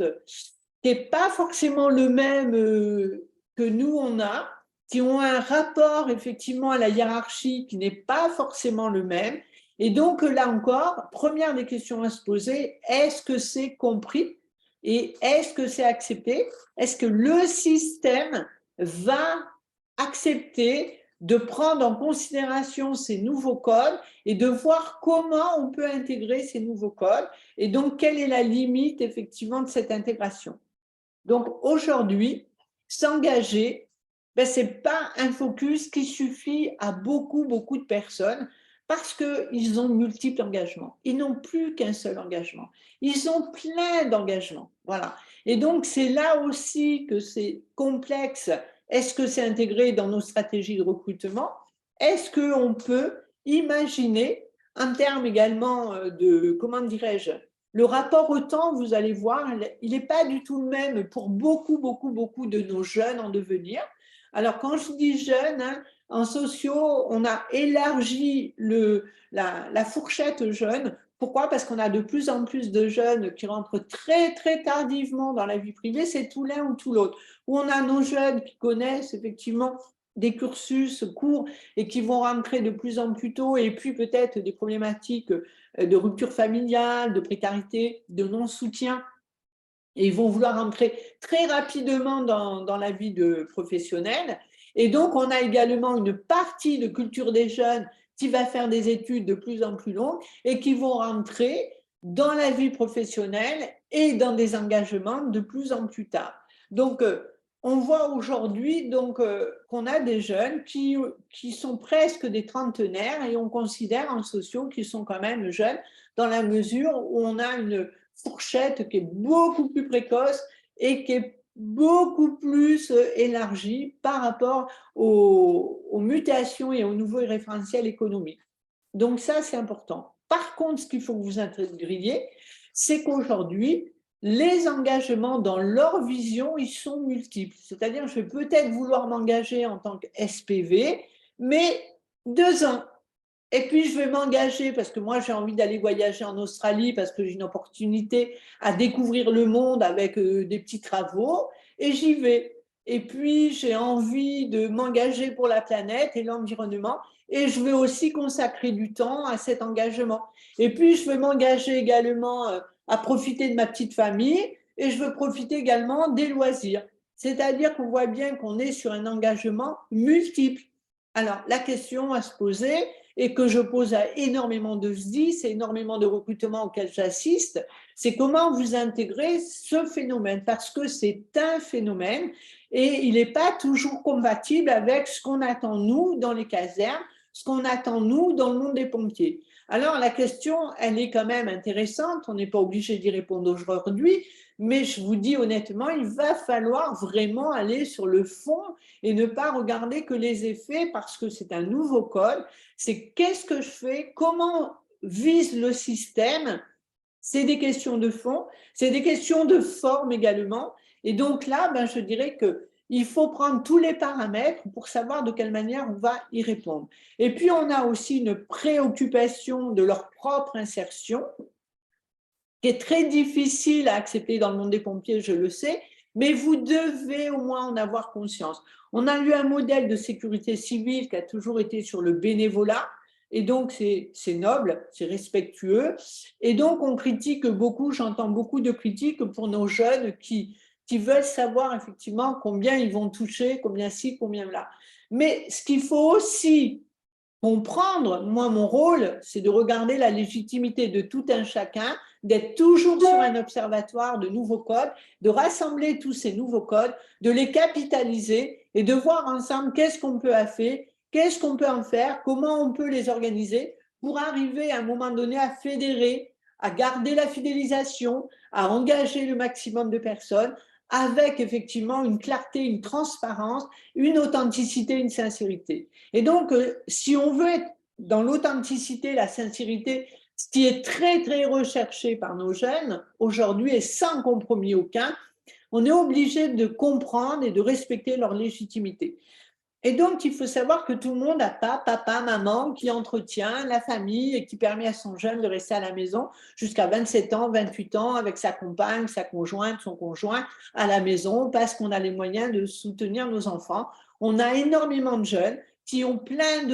S1: qui n'est pas forcément le même que nous, on a, qui ont un rapport effectivement à la hiérarchie qui n'est pas forcément le même. Et donc là encore, première des questions à se poser, est-ce que c'est compris et est-ce que c'est accepté? Est-ce que le système va accepter de prendre en considération ces nouveaux codes et de voir comment on peut intégrer ces nouveaux codes et donc quelle est la limite effectivement de cette intégration. Donc aujourd'hui, s'engager, ben, ce n'est pas un focus qui suffit à beaucoup, beaucoup de personnes parce qu'ils ont multiples engagements. Ils n'ont plus qu'un seul engagement. Ils ont plein d'engagements. Voilà. Et donc, c'est là aussi que c'est complexe. Est-ce que c'est intégré dans nos stratégies de recrutement? Est-ce qu'on peut imaginer, en termes également de, comment dirais-je, le rapport au temps, vous allez voir, il n'est pas du tout le même pour beaucoup, beaucoup, beaucoup de nos jeunes en devenir. Alors, quand je dis jeunes, hein, en sociaux, on a élargi la fourchette jeune. Pourquoi? Parce qu'on a de plus en plus de jeunes qui rentrent très, très tardivement dans la vie privée. C'est tout l'un ou tout l'autre. Ou on a nos jeunes qui connaissent effectivement des cursus courts et qui vont rentrer de plus en plus tôt, et puis peut-être des problématiques de rupture familiale, de précarité, de non-soutien. Et ils vont vouloir entrer très rapidement dans la vie professionnelle. Et donc, on a également une partie de culture des jeunes qui va faire des études de plus en plus longues et qui vont rentrer dans la vie professionnelle et dans des engagements de plus en plus tard. Donc, on voit aujourd'hui qu'on a des jeunes qui sont presque des trentenaires et on considère en sociaux qu'ils sont quand même jeunes dans la mesure où on a une fourchette qui est beaucoup plus précoce et qui est beaucoup plus élargie par rapport aux mutations et aux nouveaux référentiels économiques. Donc ça, c'est important. Par contre, ce qu'il faut que vous intégriez, c'est qu'aujourd'hui, les engagements dans leur vision, ils sont multiples. C'est-à-dire, je vais peut-être vouloir m'engager en tant que SPV, mais 2 ans. Et puis, je vais m'engager parce que moi, j'ai envie d'aller voyager en Australie parce que j'ai une opportunité à découvrir le monde avec des petits travaux et j'y vais. Et puis, j'ai envie de m'engager pour la planète et l'environnement et je vais aussi consacrer du temps à cet engagement. Et puis, je vais m'engager également à profiter de ma petite famille et je veux profiter également des loisirs. C'est-à-dire qu'on voit bien qu'on est sur un engagement multiple. Alors, la question à se poser, et que je pose à énormément de SDIS, énormément de recrutements auxquels j'assiste, c'est comment vous intégrez ce phénomène, parce que c'est un phénomène et il n'est pas toujours compatible avec ce qu'on attend nous dans les casernes, ce qu'on attend nous dans le monde des pompiers. Alors la question, elle est quand même intéressante, on n'est pas obligé d'y répondre aujourd'hui, mais je vous dis honnêtement, il va falloir vraiment aller sur le fond et ne pas regarder que les effets parce que c'est un nouveau code. C'est qu'est-ce que je fais, comment vise le système. C'est des questions de fond, c'est des questions de forme également. Et donc là, ben, je dirais qu'il faut prendre tous les paramètres pour savoir de quelle manière on va y répondre. Et puis, on a aussi une préoccupation de leur propre insertion qui est très difficile à accepter dans le monde des pompiers, je le sais, mais vous devez au moins en avoir conscience. On a eu un modèle de sécurité civile qui a toujours été sur le bénévolat, Et donc, c'est noble, c'est respectueux. Et donc, on critique beaucoup, j'entends beaucoup de critiques pour nos jeunes qui veulent savoir effectivement combien ils vont toucher, combien ci, combien là. Mais ce qu'il faut aussi comprendre, moi, mon rôle, c'est de regarder la légitimité de tout un chacun, d'être toujours sur un observatoire de nouveaux codes, de rassembler tous ces nouveaux codes, de les capitaliser et de voir ensemble qu'est-ce qu'on peut faire, qu'est-ce qu'on peut en faire, comment on peut les organiser pour arriver à un moment donné à fédérer, à garder la fidélisation, à engager le maximum de personnes avec effectivement une clarté, une transparence, une authenticité, une sincérité. Et donc, si on veut être dans l'authenticité, la sincérité, ce qui est très, très recherché par nos jeunes aujourd'hui et sans compromis aucun, on est obligé de comprendre et de respecter leur légitimité. Et donc, il faut savoir que tout le monde n'a pas papa, maman qui entretient la famille et qui permet à son jeune de rester à la maison jusqu'à 27 ans, 28 ans avec sa compagne, sa conjointe, son conjoint à la maison parce qu'on a les moyens de soutenir nos enfants. On a énormément de jeunes qui ont plein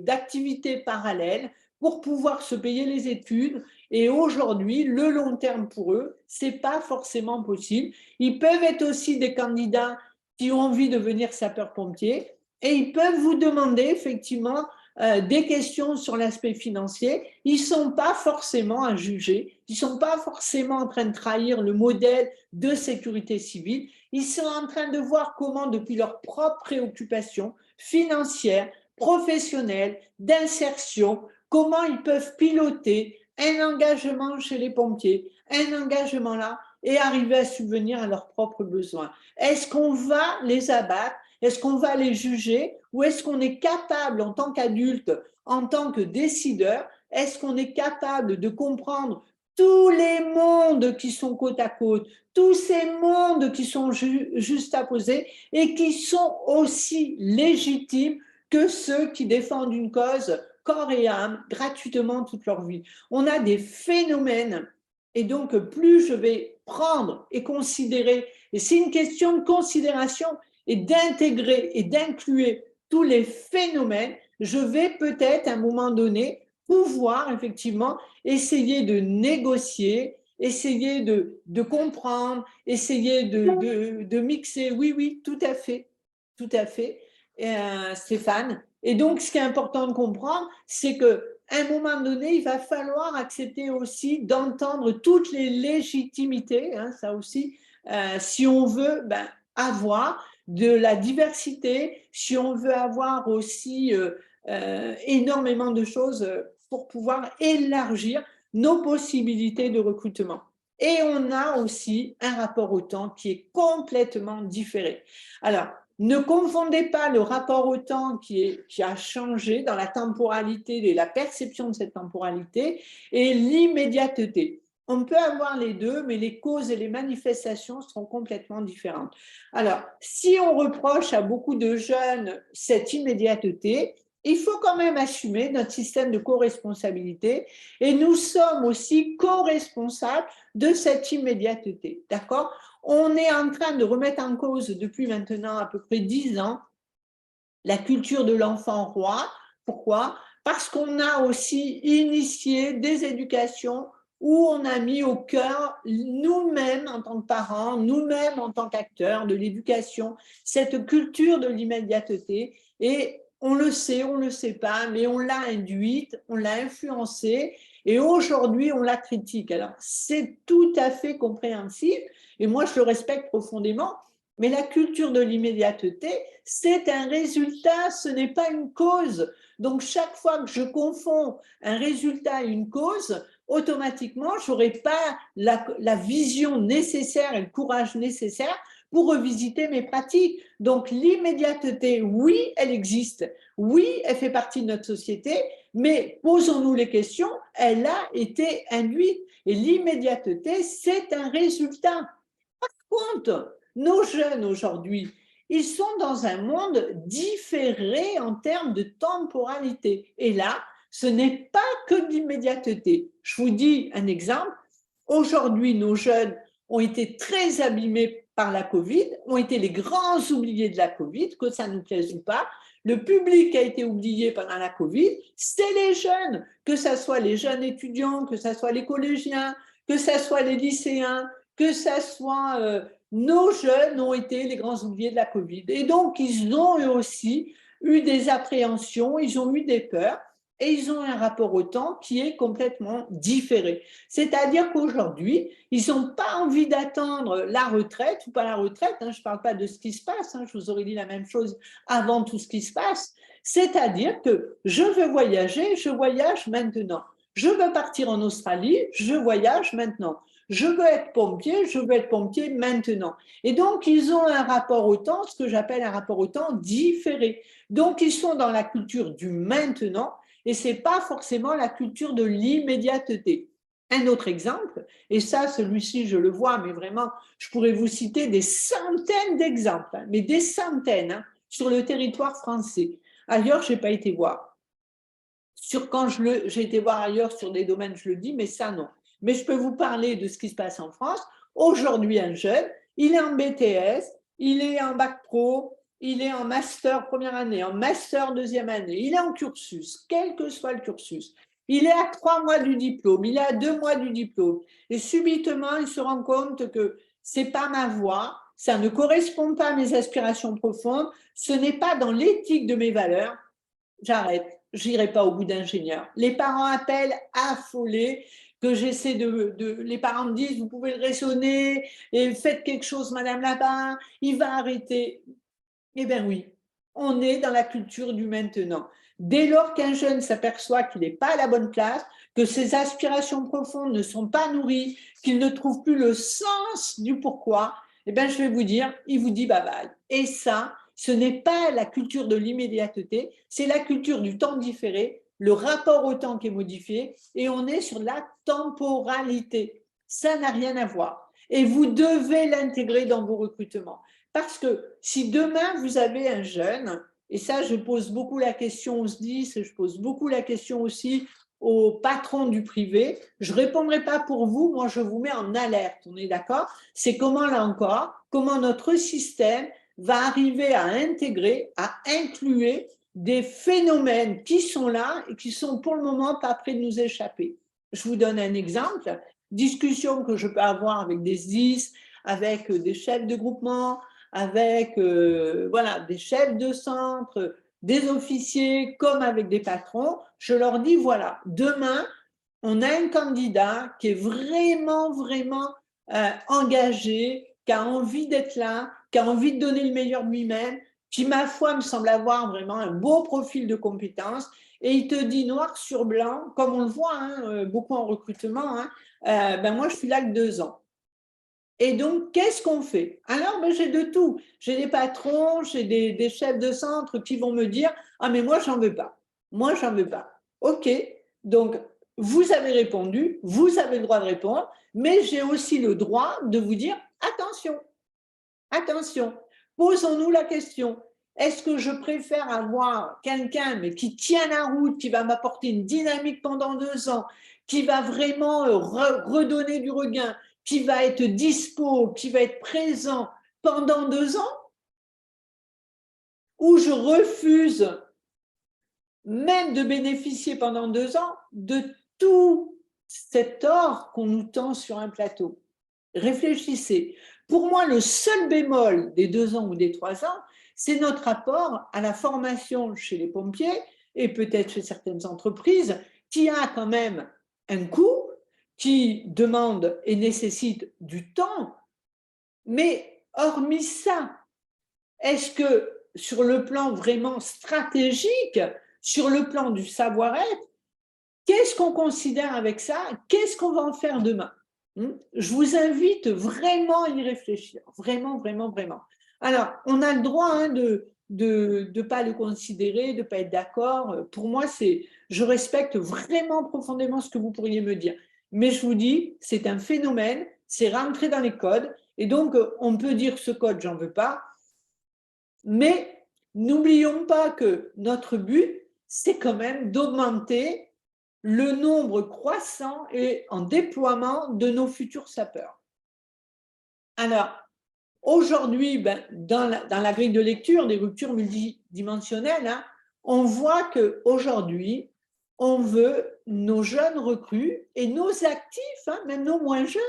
S1: d'activités parallèles pour pouvoir se payer les études. Et aujourd'hui, le long terme pour eux, ce n'est pas forcément possible. Ils peuvent être aussi des candidats qui ont envie de devenir sapeurs-pompiers et ils peuvent vous demander effectivement des questions sur l'aspect financier. Ils ne sont pas forcément à juger, ils ne sont pas forcément en train de trahir le modèle de sécurité civile, ils sont en train de voir comment, depuis leurs propres préoccupations financières, professionnelles, d'insertion, comment ils peuvent piloter un engagement chez les pompiers, un engagement là, et arriver à subvenir à leurs propres besoins. Est-ce qu'on va les abattre? Est-ce qu'on va les juger? Ou est-ce qu'on est capable, en tant qu'adulte, en tant que décideur, est-ce qu'on est capable de comprendre tous les mondes qui sont côte à côte, tous ces mondes qui sont juste à poser et qui sont aussi légitimes que ceux qui défendent une cause corps et âme gratuitement toute leur vie? On a des phénomènes et donc plus je vais prendre et considérer, et c'est une question de considération et d'intégrer et d'inclure tous les phénomènes, je vais peut-être à un moment donné pouvoir effectivement essayer de négocier, essayer de comprendre, essayer de mixer. Oui, oui, tout à fait, Stéphane. Et donc, ce qui est important de comprendre, c'est qu'à un moment donné, il va falloir accepter aussi d'entendre toutes les légitimités, hein, ça aussi, si on veut avoir de la diversité, si on veut avoir aussi énormément de choses pour pouvoir élargir nos possibilités de recrutement. Et on a aussi un rapport au temps qui est complètement différé. Alors, ne confondez pas le rapport au temps qui a changé dans la temporalité et la perception de cette temporalité et l'immédiateté. On peut avoir les deux, mais les causes et les manifestations seront complètement différentes. Alors, si on reproche à beaucoup de jeunes cette immédiateté, il faut quand même assumer notre système de co-responsabilité et nous sommes aussi co-responsables de cette immédiateté. D'accord? On est en train de remettre en cause depuis maintenant à peu près 10 ans la culture de l'enfant roi. Pourquoi? Parce qu'on a aussi initié des éducations où on a mis au cœur nous-mêmes en tant que parents, nous-mêmes en tant qu'acteurs de l'éducation, cette culture de l'immédiateté. Et on le sait, on ne le sait pas, mais on l'a induite, on l'a influencée et aujourd'hui on la critique. Alors c'est tout à fait compréhensible et moi je le respecte profondément. Mais la culture de l'immédiateté, c'est un résultat, ce n'est pas une cause. Donc, chaque fois que je confonds un résultat et une cause, automatiquement, je n'aurai pas la vision nécessaire et le courage nécessaire pour revisiter mes pratiques. Donc, l'immédiateté, oui, elle existe. Oui, elle fait partie de notre société, mais posons-nous les questions, elle a été induite. Et l'immédiateté, c'est un résultat. Par contre, nos jeunes aujourd'hui, ils sont dans un monde différé en termes de temporalité. Et là, ce n'est pas que de l'immédiateté. Je vous dis un exemple. Aujourd'hui, nos jeunes ont été très abîmés par la Covid ont été les grands oubliés de la Covid, que ça nous plaise ou pas. Le public qui a été oublié pendant la Covid, c'est les jeunes, que ce soit les jeunes étudiants, que ce soit les collégiens, que ce soit les lycéens, que ce soit nos jeunes ont été les grands oubliés de la Covid. Et donc, ils ont eux aussi eu des appréhensions, ils ont eu des peurs et ils ont un rapport au temps qui est complètement différé. C'est-à-dire qu'aujourd'hui, ils n'ont pas envie d'attendre la retraite ou pas la retraite, je ne parle pas de ce qui se passe, je vous aurais dit la même chose avant tout ce qui se passe, c'est-à-dire que je veux voyager, je voyage maintenant. Je veux partir en Australie, je voyage maintenant. Je veux être pompier maintenant. Et donc, ils ont un rapport au temps, ce que j'appelle un rapport au temps différé. Donc, ils sont dans la culture du maintenant et ce n'est pas forcément la culture de l'immédiateté. Un autre exemple, et ça, celui-ci, je le vois, mais vraiment, je pourrais vous citer des centaines d'exemples, mais des centaines sur le territoire français. Ailleurs, je n'ai pas été voir. Quand j'ai été voir ailleurs sur des domaines, je le dis, mais ça, non. Mais je peux vous parler de ce qui se passe en France. Aujourd'hui, un jeune, il est en BTS, il est en bac pro, il est en master première année, en master deuxième année, il est en cursus, quel que soit le cursus. Il est à 3 mois du diplôme, il est à 2 mois du diplôme. Et subitement, il se rend compte que ce n'est pas ma voie, ça ne correspond pas à mes aspirations profondes, ce n'est pas dans l'éthique de mes valeurs. J'arrête, j'irai pas au bout d'ingénieur. Les parents appellent affolés, que j'essaie les parents me disent, vous pouvez le raisonner, et faites quelque chose, madame là-bas, il va arrêter. Eh bien oui, on est dans la culture du maintenant. Dès lors qu'un jeune s'aperçoit qu'il n'est pas à la bonne place, que ses aspirations profondes ne sont pas nourries, qu'il ne trouve plus le sens du pourquoi, eh bien je vais vous dire, il vous dit bye bye. Et ça, ce n'est pas la culture de l'immédiateté, c'est la culture du temps différé, le rapport au temps qui est modifié, et on est sur la temporalité. Ça n'a rien à voir. Et vous devez l'intégrer dans vos recrutements. Parce que si demain vous avez un jeune, et ça je pose beaucoup la question aux SDIS, je pose beaucoup la question aussi aux patrons du privé, je ne répondrai pas pour vous, moi je vous mets en alerte, on est d'accord? C'est comment là encore, comment notre système va arriver à intégrer, à inclure des phénomènes qui sont là et qui sont pour le moment pas près de nous échapper. Je vous donne un exemple, discussion que je peux avoir avec des SDIS, avec des chefs de groupement, avec voilà, des chefs de centre, des officiers, comme avec des patrons, je leur dis, voilà, demain, on a un candidat qui est vraiment engagé, qui a envie d'être là, qui a envie de donner le meilleur de lui-même, qui, ma foi, me semble avoir vraiment un beau profil de compétences, et il te dit noir sur blanc, comme on le voit beaucoup en recrutement, ben moi, je suis là que 2 ans. Et donc, qu'est-ce qu'on fait? Alors, ben, j'ai de tout. J'ai des patrons, j'ai des chefs de centre qui vont me dire, ah, mais moi, j'en veux pas. Moi, j'en veux pas. OK. Donc, vous avez répondu, vous avez le droit de répondre, mais j'ai aussi le droit de vous dire, attention, attention, posons-nous la question. Est-ce que je préfère avoir quelqu'un mais qui tient la route, qui va m'apporter une dynamique pendant 2 ans, qui va vraiment redonner du regain, qui va être dispo, qui va être présent pendant 2 ans, ou je refuse même de bénéficier pendant 2 ans de tout cet or qu'on nous tend sur un plateau? Réfléchissez. Pour moi, le seul bémol des 2 ans ou des 3 ans, c'est notre rapport à la formation chez les pompiers et peut-être chez certaines entreprises qui a quand même un coût, qui demande et nécessite du temps. Mais hormis ça, est-ce que sur le plan vraiment stratégique, sur le plan du savoir-être, qu'est-ce qu'on considère avec ça? Qu'est-ce qu'on va en faire demain? Je vous invite vraiment à y réfléchir, vraiment. Alors, on a le droit de ne pas le considérer, de ne pas être d'accord. Pour moi, je respecte vraiment profondément ce que vous pourriez me dire. Mais je vous dis, c'est un phénomène, c'est rentré dans les codes. Et donc, on peut dire ce code, j'en veux pas. Mais n'oublions pas que notre but, c'est quand même d'augmenter le nombre croissant et en déploiement de nos futurs sapeurs. Alors, Aujourd'hui, ben, dans la grille de lecture des ruptures multidimensionnelles, hein, on voit qu'aujourd'hui, on veut nos jeunes recrues et nos actifs, hein, même nos moins jeunes,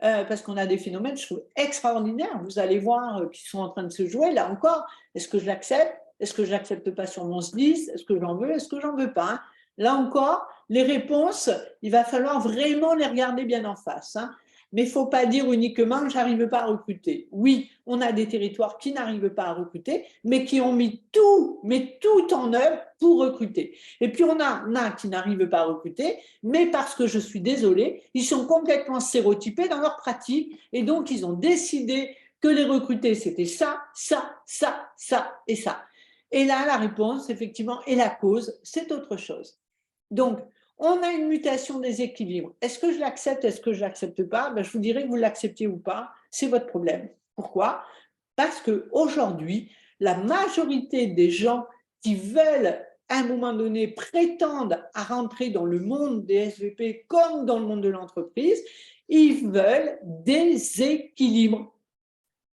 S1: hein, parce qu'on a des phénomènes, je trouve, extraordinaires. Vous allez voir qui sont en train de se jouer. Là encore, est-ce que je l'accepte? Est-ce que je ne l'accepte pas sur mon SDIS? Est-ce que j'en veux? Est-ce que j'en veux pas, hein? Là encore, les réponses, il va falloir vraiment les regarder bien en face, hein. Mais il ne faut pas dire uniquement « j'arrive pas à recruter ». Oui, on a des territoires qui n'arrivent pas à recruter, mais qui ont mis tout, mais tout en œuvre pour recruter. Et puis on a qui n'arrivent pas à recruter, mais parce que je suis désolée, ils sont complètement stéréotypés dans leur pratique, et donc ils ont décidé que les recruter, c'était ça, ça, ça, ça et ça. Et là, la réponse, effectivement, et la cause, c'est autre chose. Donc, on a une mutation des équilibres. Est-ce que je l'accepte? Est-ce que je ne l'accepte pas? Ben, je vous dirais que vous l'acceptez ou pas, c'est votre problème. Pourquoi? Parce qu'aujourd'hui, la majorité des gens qui veulent, à un moment donné, prétendent à rentrer dans le monde des SVP comme dans le monde de l'entreprise, ils veulent des équilibres,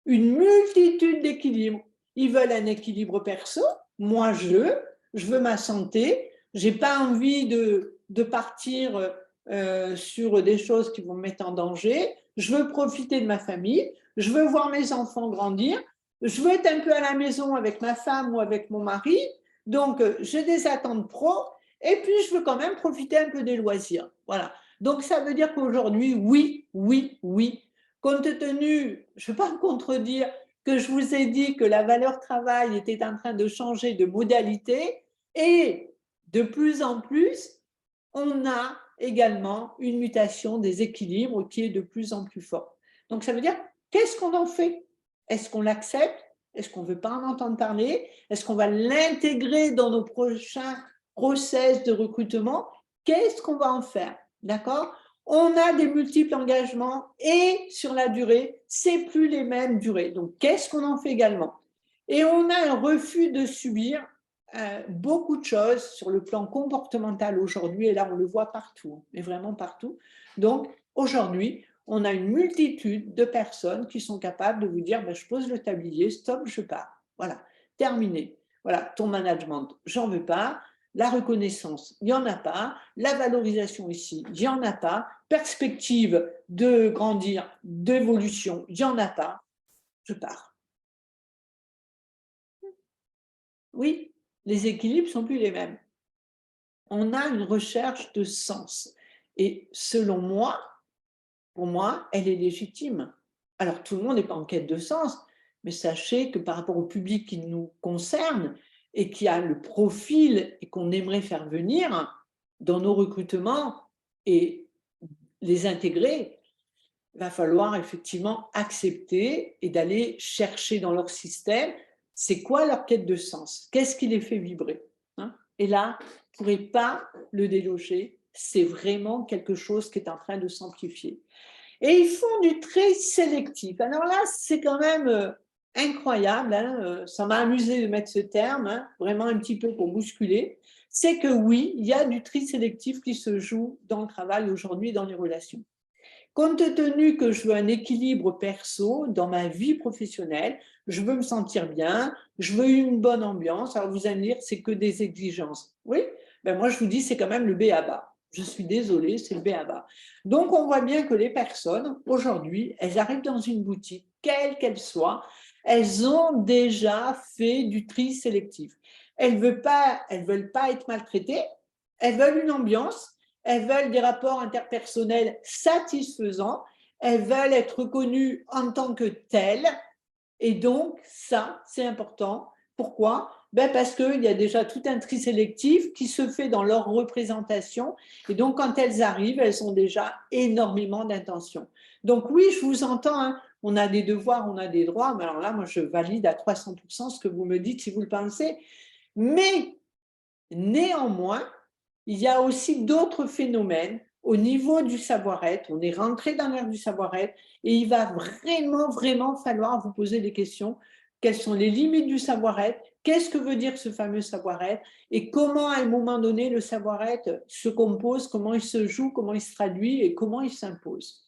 S1: une multitude d'équilibres. Ils veulent un équilibre perso, moi je veux ma santé, je n'ai pas envie de partir sur des choses qui vont me mettre en danger, je veux profiter de ma famille, je veux voir mes enfants grandir, je veux être un peu à la maison avec ma femme ou avec mon mari, donc j'ai des attentes pro, et puis je veux quand même profiter un peu des loisirs. Voilà. Donc ça veut dire qu'aujourd'hui, oui, oui, oui, compte tenu, je ne vais pas me contredire, que je vous ai dit que la valeur travail était en train de changer de modalité, et de plus en plus, on a également une mutation des équilibres qui est de plus en plus forte. Donc ça veut dire, qu'est-ce qu'on en fait? Est-ce qu'on l'accepte? Est-ce qu'on ne veut pas en entendre parler? Est-ce qu'on va l'intégrer dans nos prochains process de recrutement? Qu'est-ce qu'on va en faire? D'accord? On a des multiples engagements et sur la durée, c'est plus les mêmes durées. Donc, qu'est-ce qu'on en fait également? Et on a un refus de subir beaucoup de choses sur le plan comportemental aujourd'hui, et là on le voit partout, mais vraiment partout. Donc aujourd'hui, on a une multitude de personnes qui sont capables de vous dire ben, je pose le tablier, stop, je pars. Voilà, terminé. Voilà, ton management, j'en veux pas. La reconnaissance, il n'y en a pas. La valorisation ici, il n'y en a pas. Perspective de grandir, d'évolution, il n'y en a pas. Je pars. Oui, les équilibres ne sont plus les mêmes. On a une recherche de sens. Et selon moi, pour moi, elle est légitime. Alors, tout le monde n'est pas en quête de sens, mais sachez que par rapport au public qui nous concerne et qui a le profil et qu'on aimerait faire venir dans nos recrutements et les intégrer, il va falloir effectivement accepter et d'aller chercher dans leur système, c'est quoi leur quête de sens? Qu'est-ce qui les fait vibrer, hein? Et là, vous ne pourrez pas le déloger, c'est vraiment quelque chose qui est en train de s'amplifier. Et ils font du tri sélectif. Alors là, c'est quand même incroyable, hein, ça m'a amusé de mettre ce terme, hein, vraiment un petit peu pour bousculer. C'est que oui, il y a du tri sélectif qui se joue dans le travail aujourd'hui, dans les relations. Compte tenu que je veux un équilibre perso dans ma vie professionnelle, je veux me sentir bien, je veux une bonne ambiance. Alors vous allez me dire, c'est que des exigences. Oui, ben moi je vous dis, c'est quand même le b.a-ba. Je suis désolée, c'est le b.a-ba. Donc on voit bien que les personnes, aujourd'hui, elles arrivent dans une boutique, quelle qu'elle soit, elles ont déjà fait du tri sélectif. Elles ne veulent pas être maltraitées, elles veulent une ambiance, elles veulent des rapports interpersonnels satisfaisants, elles veulent être reconnues en tant que telles, et donc ça, c'est important. Pourquoi? Ben parce qu'il y a déjà tout un tri sélectif qui se fait dans leur représentation, et donc quand elles arrivent, elles ont déjà énormément d'intentions. Donc oui, je vous entends, hein, on a des devoirs, on a des droits, mais alors là, moi je valide à 300% ce que vous me dites si vous le pensez, mais néanmoins, il y a aussi d'autres phénomènes au niveau du savoir-être. On est rentré dans l'ère du savoir-être et il va vraiment, vraiment falloir vous poser des questions. Quelles sont les limites du savoir-être? Qu'est-ce que veut dire ce fameux savoir-être? Et comment, à un moment donné, le savoir-être se compose, comment il se joue, comment il se traduit et comment il s'impose?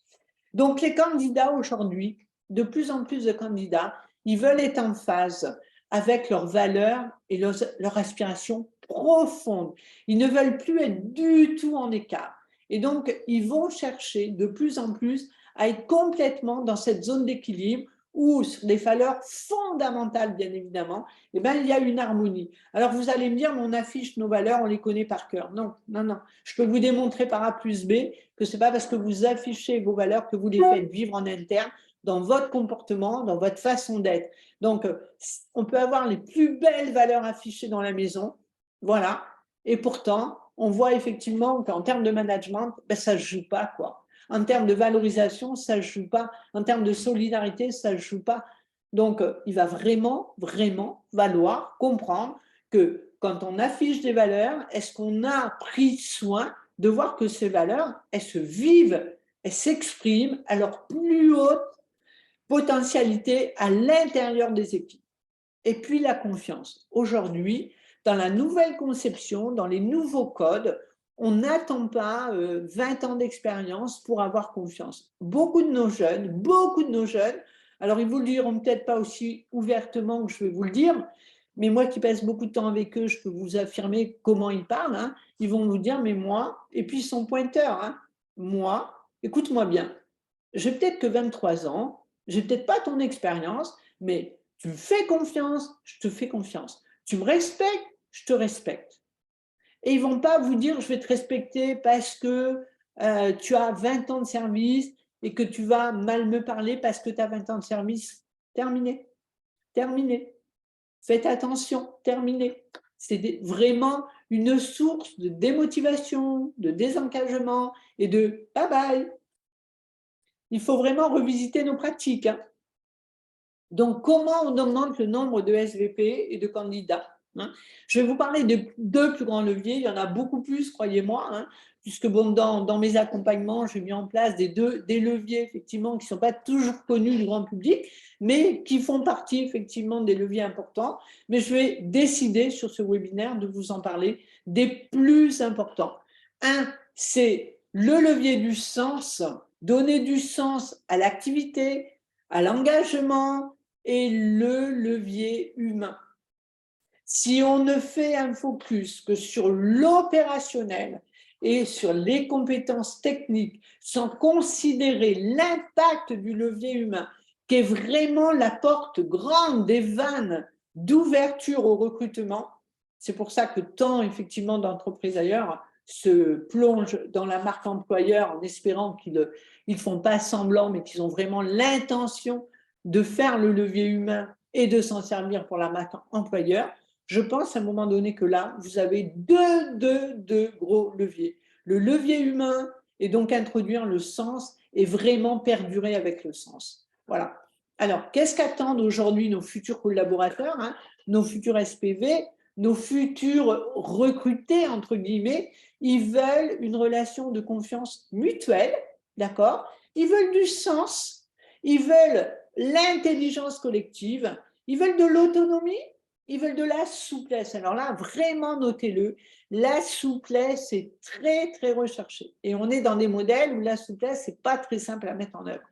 S1: Donc, les candidats aujourd'hui, de plus en plus de candidats, ils veulent être en phase avec leurs valeurs et leur aspiration profonde. Ils ne veulent plus être du tout en écart. Et donc, ils vont chercher de plus en plus à être complètement dans cette zone d'équilibre où, sur des valeurs fondamentales, bien évidemment, eh bien, il y a une harmonie. Alors, vous allez me dire, on affiche nos valeurs, on les connaît par cœur. Non, non, non. Je peux vous démontrer par A plus B que ce n'est pas parce que vous affichez vos valeurs que vous les faites vivre en interne, dans votre comportement, dans votre façon d'être. Donc, on peut avoir les plus belles valeurs affichées dans la maison, voilà, et pourtant, on voit effectivement qu'en termes de management, ben, ça ne se joue pas, quoi. En termes de valorisation, ça ne se joue pas. En termes de solidarité, ça ne se joue pas. Donc, il va vraiment, vraiment falloir comprendre que quand on affiche des valeurs, est-ce qu'on a pris soin de voir que ces valeurs, elles se vivent, elles s'expriment à leur plus haute potentialité à l'intérieur des équipes. Et puis la confiance. Aujourd'hui, dans la nouvelle conception, dans les nouveaux codes, on n'attend pas 20 ans d'expérience pour avoir confiance. Beaucoup de nos jeunes, alors ils vous le diront peut-être pas aussi ouvertement que je vais vous le dire, mais moi qui passe beaucoup de temps avec eux, je peux vous affirmer comment ils parlent. Hein. Ils vont vous dire, mais moi, et puis son pointeur, hein, moi, écoute-moi bien, j'ai peut-être que 23 ans, j'ai peut-être pas ton expérience, mais tu me fais confiance, je te fais confiance. Tu me respectes, je te respecte. Et ils ne vont pas vous dire je vais te respecter parce que tu as 20 ans de service et que tu vas mal me parler parce que tu as 20 ans de service. Terminé. Terminé. Faites attention. Terminé. C'est vraiment une source de démotivation, de désengagement et de bye bye. Il faut vraiment revisiter nos pratiques. Hein. Donc, comment on augmente le nombre de SVP et de candidats hein. Je vais vous parler de deux plus grands leviers. Il y en a beaucoup plus, croyez-moi, hein, puisque bon, dans mes accompagnements, j'ai mis en place des leviers, effectivement, qui ne sont pas toujours connus du grand public, mais qui font partie, effectivement, des leviers importants. Mais je vais décider sur ce webinaire de vous en parler des plus importants. Un, c'est le levier du sens, donner du sens à l'activité, à l'engagement, et le levier humain. Si on ne fait un focus que sur l'opérationnel et sur les compétences techniques, sans considérer l'impact du levier humain, qui est vraiment la porte grande des vannes d'ouverture au recrutement, c'est pour ça que tant effectivement d'entreprises ailleurs se plongent dans la marque employeur en espérant qu'ils ne font pas semblant, mais qu'ils ont vraiment l'intention de faire le levier humain et de s'en servir pour la marque employeur. Je pense à un moment donné que là, vous avez deux gros leviers. Le levier humain et donc introduire le sens et vraiment perdurer avec le sens. Voilà. Alors, qu'est-ce qu'attendent aujourd'hui nos futurs collaborateurs, hein, nos futurs SPV, nos futurs recrutés, entre guillemets? Ils veulent une relation de confiance mutuelle, d'accord? Ils veulent du sens, ils veulent l'intelligence collective, ils veulent de l'autonomie, ils veulent de la souplesse. Alors là, vraiment notez-le, la souplesse est très, très recherchée. Et on est dans des modèles où la souplesse, ce n'est pas très simple à mettre en œuvre.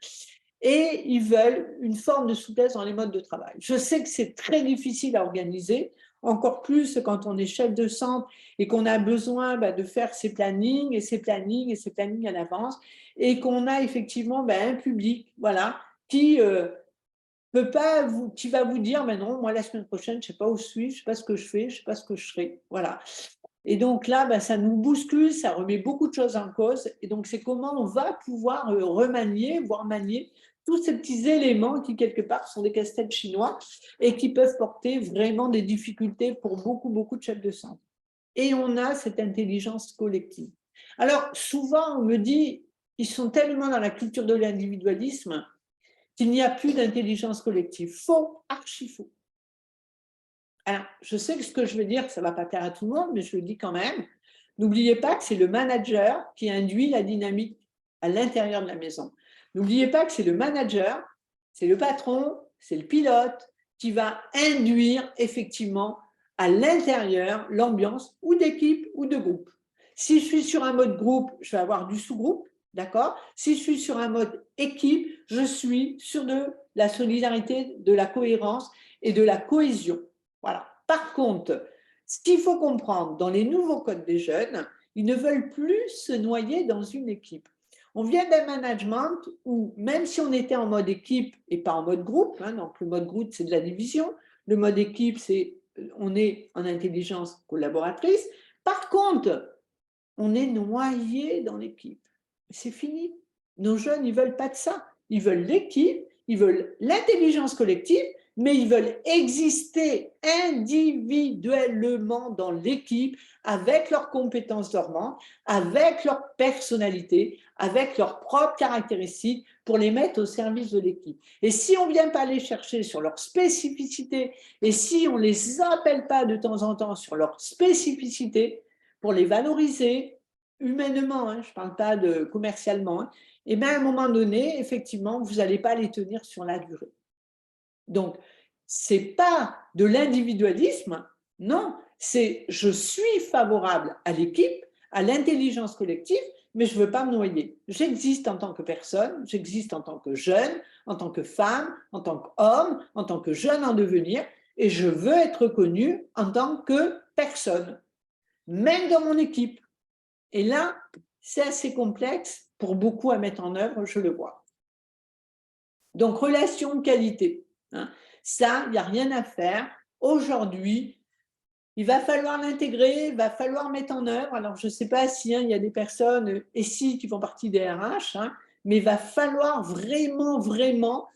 S1: Et ils veulent une forme de souplesse dans les modes de travail. Je sais que c'est très difficile à organiser, encore plus quand on est chef de centre et qu'on a besoin de faire ses plannings et ses plannings et ses plannings à l'avance et qu'on a effectivement un public voilà, qui peut pas qui va vous dire mais non, moi la semaine prochaine, je ne sais pas où je suis, je ne sais pas ce que je fais, je ne sais pas ce que je serai. Voilà. Et donc là, ça nous bouscule, ça remet beaucoup de choses en cause. Et donc, c'est comment on va pouvoir remanier, voire manier tous ces petits éléments qui, quelque part, sont des casse-têtes chinois et qui peuvent porter vraiment des difficultés pour beaucoup, beaucoup de chefs de centre. Et on a cette intelligence collective. Alors, souvent, on me dit, ils sont tellement dans la culture de l'individualisme qu'il n'y a plus d'intelligence collective. Faux, archi faux. Alors, je sais que ce que je veux dire, ça ne va pas plaire à tout le monde, mais je le dis quand même. N'oubliez pas que c'est le manager qui induit la dynamique à l'intérieur de la maison. N'oubliez pas que c'est le manager, c'est le patron, c'est le pilote qui va induire effectivement à l'intérieur l'ambiance ou d'équipe ou de groupe. Si je suis sur un mode groupe, je vais avoir du sous-groupe. D'accord? Si je suis sur un mode équipe, je suis sur de la solidarité, de la cohérence et de la cohésion. Voilà. Par contre, ce qu'il faut comprendre dans les nouveaux codes des jeunes, ils ne veulent plus se noyer dans une équipe. On vient d'un management où, même si on était en mode équipe et pas en mode groupe, hein, donc le mode groupe, c'est de la division, le mode équipe, c'est on est en intelligence collaboratrice. Par contre, on est noyé dans l'équipe. C'est fini. Nos jeunes, ils ne veulent pas de ça. Ils veulent l'équipe, ils veulent l'intelligence collective, mais ils veulent exister individuellement dans l'équipe avec leurs compétences dormantes, avec leur personnalité, avec leurs propres caractéristiques pour les mettre au service de l'équipe. Et si on ne vient pas les chercher sur leur spécificité et si on ne les appelle pas de temps en temps sur leur spécificité pour les valoriser humainement, hein, je ne parle pas de commercialement, hein, et bien à un moment donné, effectivement, vous n'allez pas les tenir sur la durée. Donc, ce n'est pas de l'individualisme, non, c'est je suis favorable à l'équipe, à l'intelligence collective, mais je ne veux pas me noyer. J'existe en tant que personne, j'existe en tant que jeune, en tant que femme, en tant qu'homme, en tant que jeune en devenir, et je veux être reconnu en tant que personne, même dans mon équipe. Et là, c'est assez complexe pour beaucoup à mettre en œuvre, je le vois. Donc, relation qualité. Hein. Ça, il n'y a rien à faire. Aujourd'hui, il va falloir l'intégrer, il va falloir mettre en œuvre. Alors, je ne sais pas si il y a des personnes, et si, qui font partie des RH, hein, mais il va falloir vraiment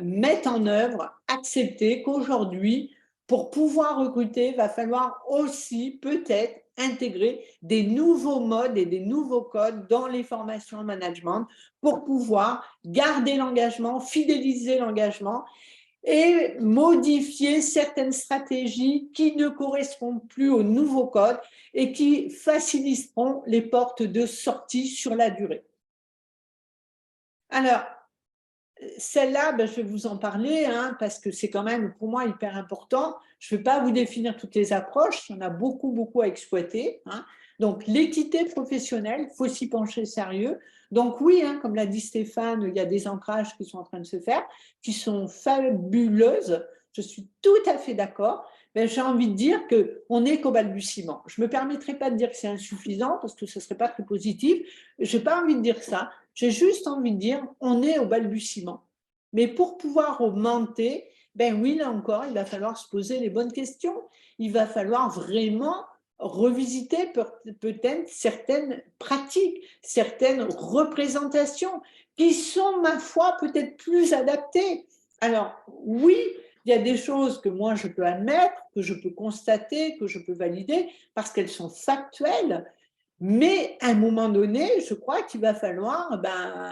S1: mettre en œuvre, accepter qu'aujourd'hui, pour pouvoir recruter, il va falloir aussi peut-être intégrer des nouveaux modes et des nouveaux codes dans les formations en management pour pouvoir garder l'engagement, fidéliser l'engagement et modifier certaines stratégies qui ne correspondent plus au nouveau code et qui faciliteront les portes de sortie sur la durée. Alors, celle-là, je vais vous en parler hein, parce que c'est quand même pour moi hyper important. Je ne vais pas vous définir toutes les approches, il y en a beaucoup à exploiter. Hein. Donc, l'équité professionnelle, il faut s'y pencher sérieux. Donc oui, hein, comme l'a dit Stéphane, il y a des ancrages qui sont en train de se faire, qui sont fabuleuses. Je suis tout à fait d'accord. Mais j'ai envie de dire qu'on n'est qu'au balbutiement. Je ne me permettrai pas de dire que c'est insuffisant parce que ce ne serait pas très positif. Je n'ai pas envie de dire ça. J'ai juste envie de dire, on est au balbutiement. Mais pour pouvoir augmenter, ben oui, là encore, il va falloir se poser les bonnes questions. Il va falloir vraiment revisiter peut-être certaines pratiques, certaines représentations qui sont, ma foi, peut-être plus adaptées. Alors, oui, il y a des choses que moi je peux admettre, que je peux constater, que je peux valider, parce qu'elles sont factuelles. Mais à un moment donné, je crois qu'il va falloir,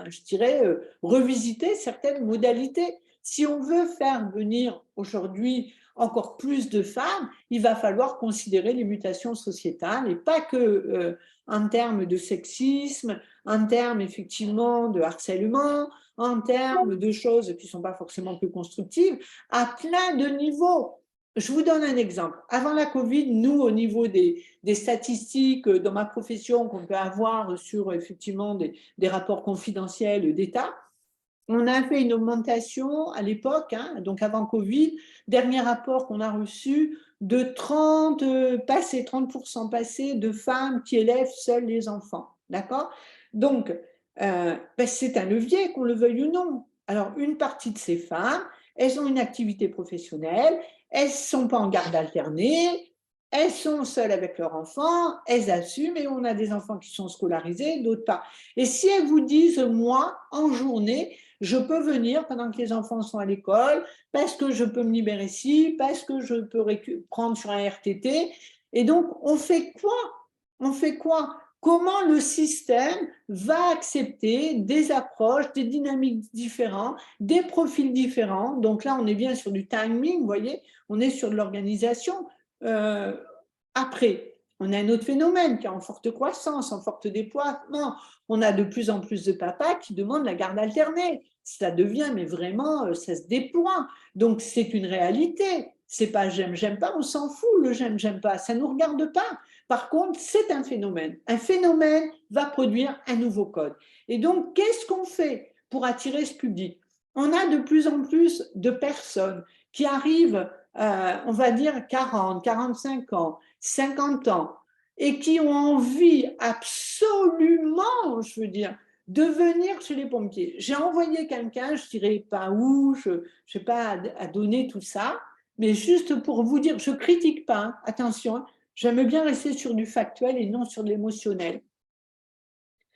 S1: je dirais, revisiter certaines modalités. Si on veut faire venir aujourd'hui encore plus de femmes, il va falloir considérer les mutations sociétales et pas que en termes de sexisme, en termes effectivement de harcèlement, en termes de choses qui ne sont pas forcément plus constructives, à plein de niveaux. Je vous donne un exemple. Avant la Covid, nous, au niveau des statistiques dans ma profession qu'on peut avoir sur effectivement des rapports confidentiels d'État, on a fait une augmentation à l'époque, hein, donc avant Covid, dernier rapport qu'on a reçu, de 30% passé de femmes qui élèvent seules les enfants. D'accord? Donc, c'est un levier, qu'on le veuille ou non. Alors, une partie de ces femmes, elles ont une activité professionnelle, elles ne sont pas en garde alternée, elles sont seules avec leurs enfants, elles assument, et on a des enfants qui sont scolarisés, d'autres pas. Et si elles vous disent, moi, en journée, je peux venir pendant que les enfants sont à l'école, parce que je peux me libérer ici, parce que je peux prendre sur un RTT. Et donc, on fait quoi? On fait quoi? Comment le système va accepter des approches, des dynamiques différentes, des profils différents? Donc là, on est bien sur du timing, vous voyez, on est sur de l'organisation. Après, on a un autre phénomène qui est en forte croissance, en fort déploiement. On a de plus en plus de papas qui demandent la garde alternée. Ça devient, mais vraiment, ça se déploie. Donc, c'est une réalité. C'est pas j'aime pas, on s'en fout, le j'aime pas. Ça ne nous regarde pas. Par contre, c'est un phénomène. Un phénomène va produire un nouveau code. Et donc, qu'est-ce qu'on fait pour attirer ce public? On a de plus en plus de personnes qui arrivent, on va dire 40, 45 ans, 50 ans, et qui ont envie absolument, je veux dire, de venir chez les pompiers. J'ai envoyé quelqu'un, je ne dirais pas où, je ne sais pas à donner tout ça, mais juste pour vous dire, je ne critique pas, hein, attention, j'aime bien rester sur du factuel et non sur de l'émotionnel.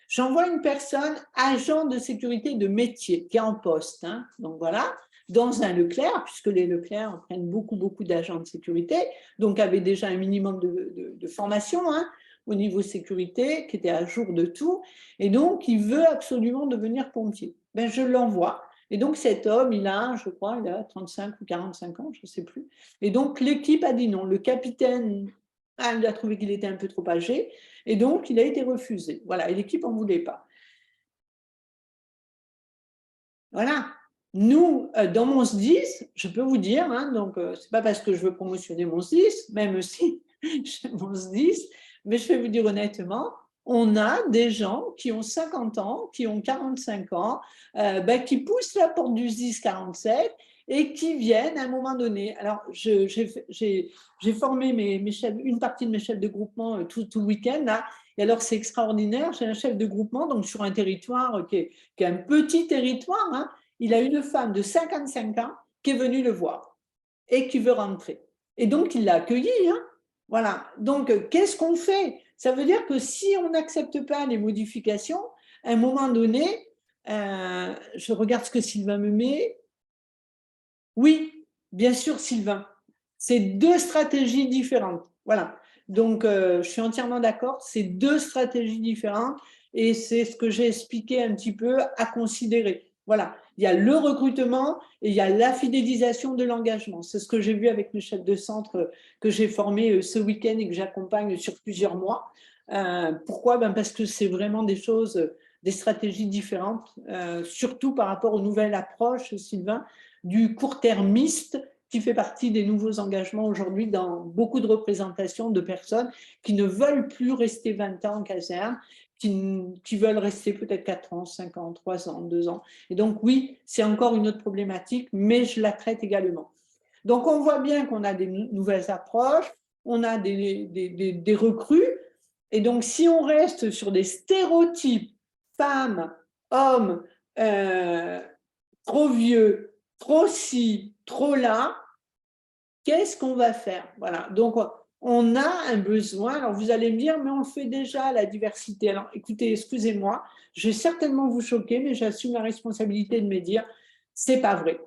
S1: J'envoie une personne agent de sécurité de métier qui est en poste, hein, donc voilà, dans un Leclerc, puisque les Leclerc prennent beaucoup d'agents de sécurité, donc avait déjà un minimum de formation, hein, au niveau sécurité, qui était à jour de tout, et donc il veut absolument devenir pompier. Ben, je l'envoie. Et donc cet homme, je crois, il a 35 ou 45 ans, je ne sais plus. Et donc l'équipe a dit non. Le capitaine, il a trouvé qu'il était un peu trop âgé, et donc il a été refusé. Voilà, et l'équipe n'en voulait pas. Voilà. Nous, dans mon SDIS, je peux vous dire, hein, donc c'est pas parce que je veux promotionner mon SDIS, même si j'aime mon SDIS, mais je vais vous dire honnêtement, on a des gens qui ont 50 ans, qui ont 45 ans, qui poussent la porte du SDIS 47 et qui viennent à un moment donné. Alors, j'ai formé une partie de mes chefs de groupement tout le week-end, là, et alors c'est extraordinaire, j'ai un chef de groupement, donc sur un territoire qui est un petit territoire, hein, il a une femme de 55 ans qui est venue le voir et qui veut rentrer. Et donc, il l'a accueilli. Hein. Voilà. Donc, qu'est-ce qu'on fait? Ça veut dire que si on n'accepte pas les modifications, à un moment donné, je regarde ce que Sylvain me met. Oui, bien sûr, Sylvain. C'est deux stratégies différentes. Voilà. Donc, je suis entièrement d'accord. C'est deux stratégies différentes et c'est ce que j'ai expliqué un petit peu à considérer. Voilà. Il y a le recrutement et il y a la fidélisation de l'engagement. C'est ce que j'ai vu avec mes chefs de centre que j'ai formés ce week-end et que j'accompagne sur plusieurs mois. Pourquoi? Parce que c'est vraiment des choses, des stratégies différentes, surtout par rapport aux nouvelles approches, Sylvain, du court-termiste qui fait partie des nouveaux engagements aujourd'hui dans beaucoup de représentations de personnes qui ne veulent plus rester 20 ans en caserne, qui veulent rester peut-être 4 ans, 5 ans, 3 ans, 2 ans. Et donc oui, c'est encore une autre problématique, mais je la traite également. Donc on voit bien qu'on a des nouvelles approches, on a des recrues, et donc si on reste sur des stéréotypes, femmes, hommes, trop vieux, trop ci, trop là, qu'est-ce qu'on va faire? Voilà, donc on a un besoin. Alors vous allez me dire, mais on le fait déjà, la diversité. Alors écoutez, excusez-moi, je vais certainement vous choquer, mais j'assume la responsabilité de me dire, c'est pas vrai.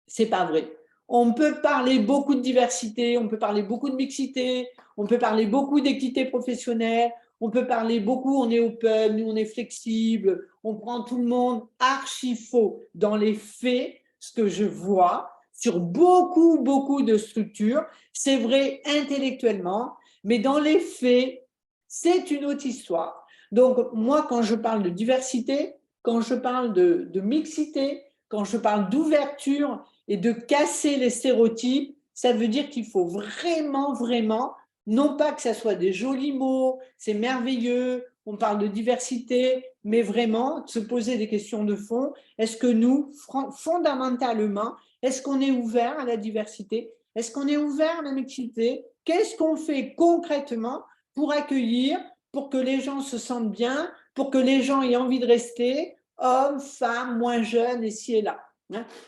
S1: C'est pas vrai. On peut parler beaucoup de diversité, on peut parler beaucoup de mixité, on peut parler beaucoup d'équité professionnelle, on peut parler beaucoup, on est open, nous on est flexible, on prend tout le monde, archi faux. Dans les faits, ce que je vois sur beaucoup de structures, c'est vrai intellectuellement, mais dans les faits, c'est une autre histoire. Donc moi, quand je parle de diversité, quand je parle de mixité, quand je parle d'ouverture et de casser les stéréotypes, ça veut dire qu'il faut vraiment, non pas que ça soit des jolis mots, c'est merveilleux, on parle de diversité, mais vraiment se poser des questions de fond. Est-ce que nous, fondamentalement, est-ce qu'on est ouvert à la diversité? Est-ce qu'on est ouvert à la mixité? Qu'est-ce qu'on fait concrètement pour accueillir, pour que les gens se sentent bien, pour que les gens aient envie de rester, hommes, femmes, moins jeunes, et ci et là.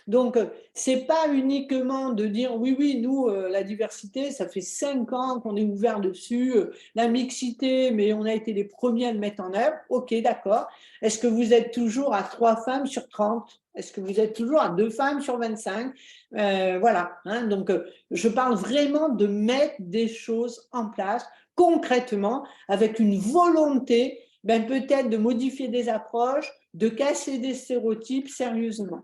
S1: Donc, ce n'est pas uniquement de dire oui, nous, la diversité, ça fait 5 ans qu'on est ouvert dessus, la mixité, mais on a été les premiers à le mettre en œuvre. Ok, d'accord. Est-ce que vous êtes toujours à 3 femmes sur 30? Est-ce que vous êtes toujours à 2 femmes sur 25? Voilà. Hein, donc, je parle vraiment de mettre des choses en place concrètement avec une volonté peut-être de modifier des approches, de casser des stéréotypes sérieusement.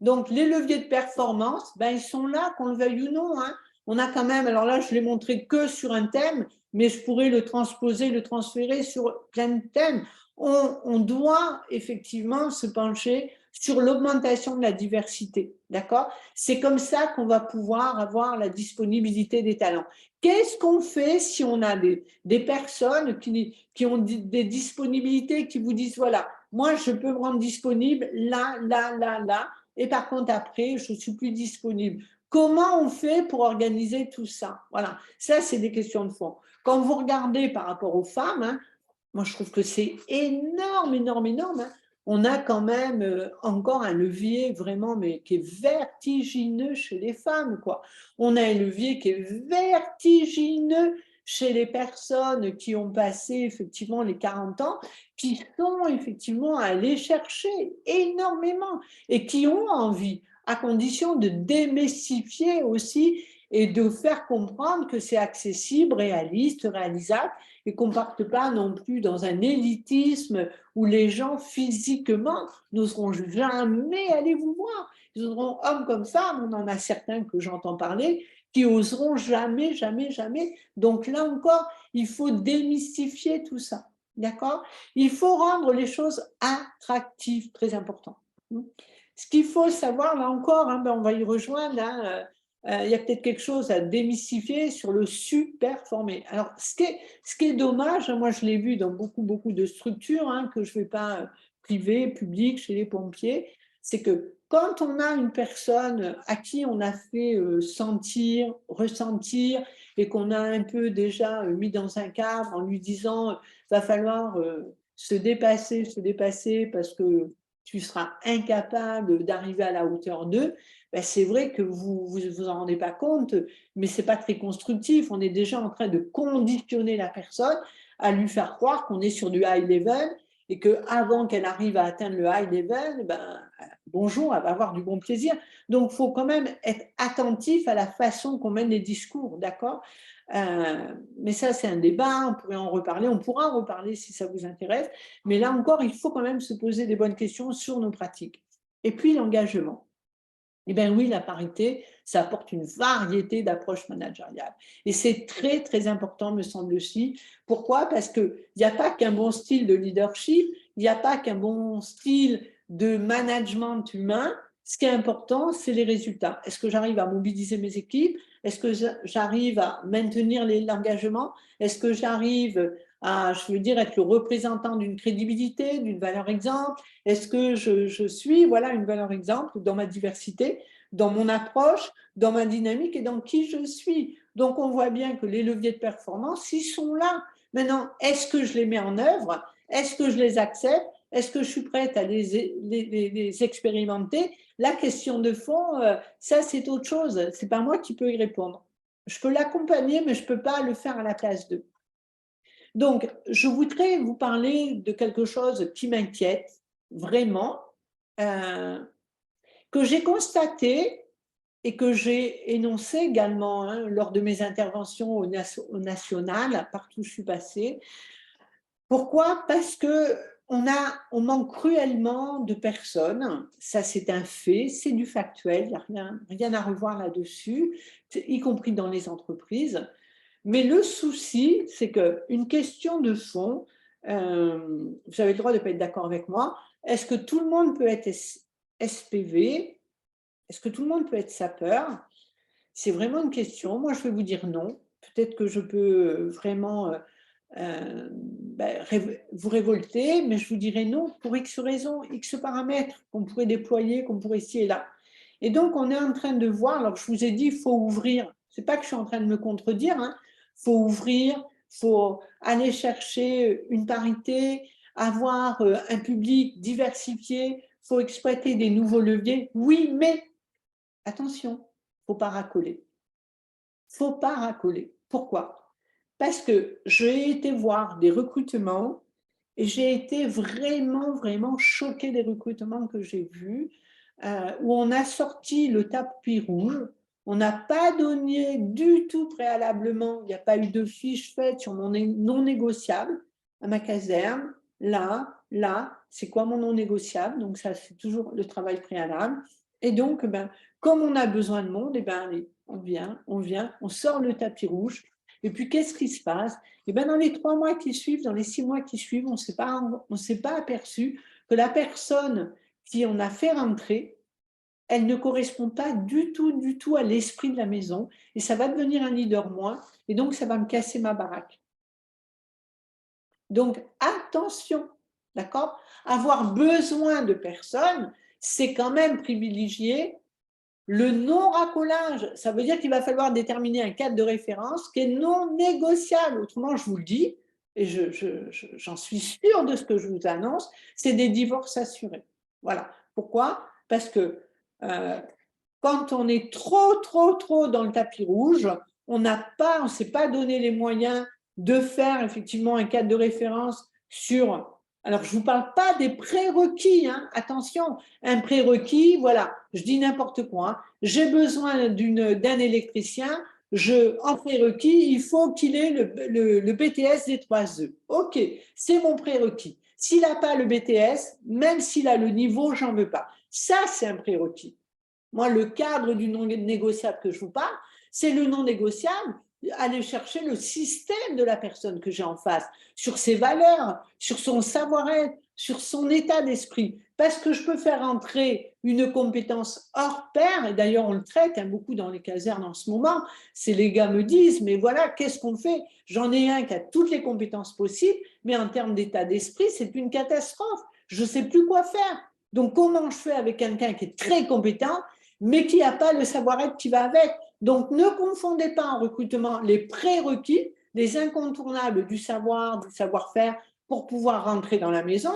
S1: Donc, les leviers de performance, ils sont là, qu'on le veuille ou non. Hein. On a quand même, alors là, je ne l'ai montré que sur un thème, mais je pourrais le transposer, le transférer sur plein de thèmes. On doit effectivement se pencher sur l'augmentation de la diversité, d'accord? C'est comme ça qu'on va pouvoir avoir la disponibilité des talents. Qu'est-ce qu'on fait si on a des personnes qui ont des disponibilités, qui vous disent, voilà, moi, je peux me rendre disponible là, là, là, là, et par contre, après, je ne suis plus disponible. Comment on fait pour organiser tout ça? Voilà, ça, c'est des questions de fond. Quand vous regardez par rapport aux femmes, hein, moi, je trouve que c'est énorme, énorme, énorme. Hein. On a quand même encore un levier vraiment, mais qui est vertigineux chez les femmes, quoi. On a un levier qui est vertigineux chez les personnes qui ont passé effectivement les 40 ans, qui sont effectivement allées chercher énormément et qui ont envie, à condition de démystifier aussi et de faire comprendre que c'est accessible, réaliste, réalisable, et qu'on ne parte pas non plus dans un élitisme où les gens physiquement n'oseront jamais aller vous voir. Ils auront hommes comme ça, on en a certains que j'entends parler, qui oseront jamais, jamais, jamais. Donc là encore, il faut démystifier tout ça. D'accord? Il faut rendre les choses attractives, très important. Ce qu'il faut savoir, là encore, hein, ben on va y rejoindre, hein, il y a peut-être quelque chose à démystifier sur le super formé. Alors, ce qui est dommage, moi je l'ai vu dans beaucoup, beaucoup de structures, hein, que je ne vais pas privées, publiques, chez les pompiers, c'est que quand on a une personne à qui on a fait sentir, ressentir, et qu'on a un peu déjà mis dans un cadre en lui disant va falloir se dépasser parce que tu seras incapable d'arriver à la hauteur d'eux, ben c'est vrai que vous ne vous en rendez pas compte, mais ce n'est pas très constructif. On est déjà en train de conditionner la personne à lui faire croire qu'on est sur du high level et qu'avant qu'elle arrive à atteindre le high level, ben, bonjour, elle va avoir du bon plaisir. Donc, il faut quand même être attentif à la façon qu'on mène les discours, d'accord? Mais ça, c'est un débat, on pourrait en reparler, on pourra en reparler si ça vous intéresse. Mais là encore, il faut quand même se poser des bonnes questions sur nos pratiques. Et puis, l'engagement. Eh bien oui, la parité, ça apporte une variété d'approches managériales. Et c'est très, très important, me semble-t-il. Pourquoi? Parce qu'il n'y a pas qu'un bon style de leadership, il n'y a pas qu'un bon style de management humain. Ce qui est important, c'est les résultats. Est-ce que j'arrive à mobiliser mes équipes? Est-ce que j'arrive à maintenir l'engagement? Est-ce que j'arrive à, je veux dire, être le représentant d'une crédibilité, d'une valeur exemple? Est-ce que je suis, voilà, une valeur exemple dans ma diversité, dans mon approche, dans ma dynamique et dans qui je suis? Donc, on voit bien que les leviers de performance, ils sont là. Maintenant, est-ce que je les mets en œuvre? Est-ce que je les accepte? Est-ce que je suis prête à les expérimenter? La question de fond, ça, c'est autre chose. Ce n'est pas moi qui peux y répondre. Je peux l'accompagner, mais je ne peux pas le faire à la place d'eux. Donc, je voudrais vous parler de quelque chose qui m'inquiète vraiment, que j'ai constaté et que j'ai énoncé également hein, lors de mes interventions au national, partout où je suis passée. Pourquoi? Parce que on manque cruellement de personnes, ça c'est un fait, c'est du factuel, il n'y a rien à revoir là-dessus, y compris dans les entreprises. Mais le souci, c'est qu'une question de fond, vous avez le droit de ne pas être d'accord avec moi, est-ce que tout le monde peut être SPV? Est-ce que tout le monde peut être sapeur? C'est vraiment une question. Moi, je vais vous dire non. Peut-être que je peux vraiment vous révolter, mais je vous dirais non pour X raisons, X paramètres qu'on pourrait déployer, qu'on pourrait ici et là. Et donc, on est en train de voir, alors je vous ai dit, il faut ouvrir. Ce n'est pas que je suis en train de me contredire, hein. Il faut ouvrir, il faut aller chercher une parité, avoir un public diversifié, il faut exploiter des nouveaux leviers. Oui, mais attention, il ne faut pas racoler. Il ne faut pas racoler. Pourquoi? Parce que j'ai été voir des recrutements et j'ai été vraiment, vraiment choquée des recrutements que j'ai vus, où on a sorti le tapis rouge, on n'a pas donné du tout préalablement, il n'y a pas eu de fiche faite sur mon non négociable à ma caserne, là, c'est quoi mon non négociable? Donc ça, c'est toujours le travail préalable. Et donc, comme on a besoin de monde, allez, on vient, on sort le tapis rouge. Et puis, qu'est-ce qui se passe? Et dans les 3 mois qui suivent, dans les 6 mois qui suivent, on ne s'est pas aperçu que la personne si on a fait rentrer, elle ne correspond pas du tout à l'esprit de la maison et ça va devenir un leader moi et donc ça va me casser ma baraque. Donc attention, d'accord? Avoir besoin de personnes, c'est quand même privilégier le non-racolage. Ça veut dire qu'il va falloir déterminer un cadre de référence qui est non négociable. Autrement, je vous le dis, et j'en suis sûre de ce que je vous annonce, c'est des divorces assurés. Voilà. Pourquoi? Parce que quand on est trop dans le tapis rouge, on ne s'est pas donné les moyens de faire effectivement un cadre de référence sur. Alors, je ne vous parle pas des prérequis, hein, attention, un prérequis, voilà, je dis n'importe quoi, hein. J'ai besoin d'un électricien, en prérequis, il faut qu'il ait le BTS des 3 E. OK, c'est mon prérequis. S'il n'a pas le BTS, même s'il a le niveau, j'en veux pas. Ça, c'est un prérequis. Moi, le cadre du non négociable que je vous parle, c'est le non négociable, aller chercher le système de la personne que j'ai en face, sur ses valeurs, sur son savoir-être, sur son état d'esprit. Parce que je peux faire entrer une compétence hors pair, et d'ailleurs on le traite beaucoup dans les casernes en ce moment, c'est les gars me disent, mais voilà, qu'est-ce qu'on fait? J'en ai un qui a toutes les compétences possibles, mais en termes d'état d'esprit, c'est une catastrophe. Je ne sais plus quoi faire. Donc comment je fais avec quelqu'un qui est très compétent mais qui n'a pas le savoir-être qui va avec. Donc, ne confondez pas en recrutement les prérequis, les incontournables du savoir, du savoir-faire pour pouvoir rentrer dans la maison,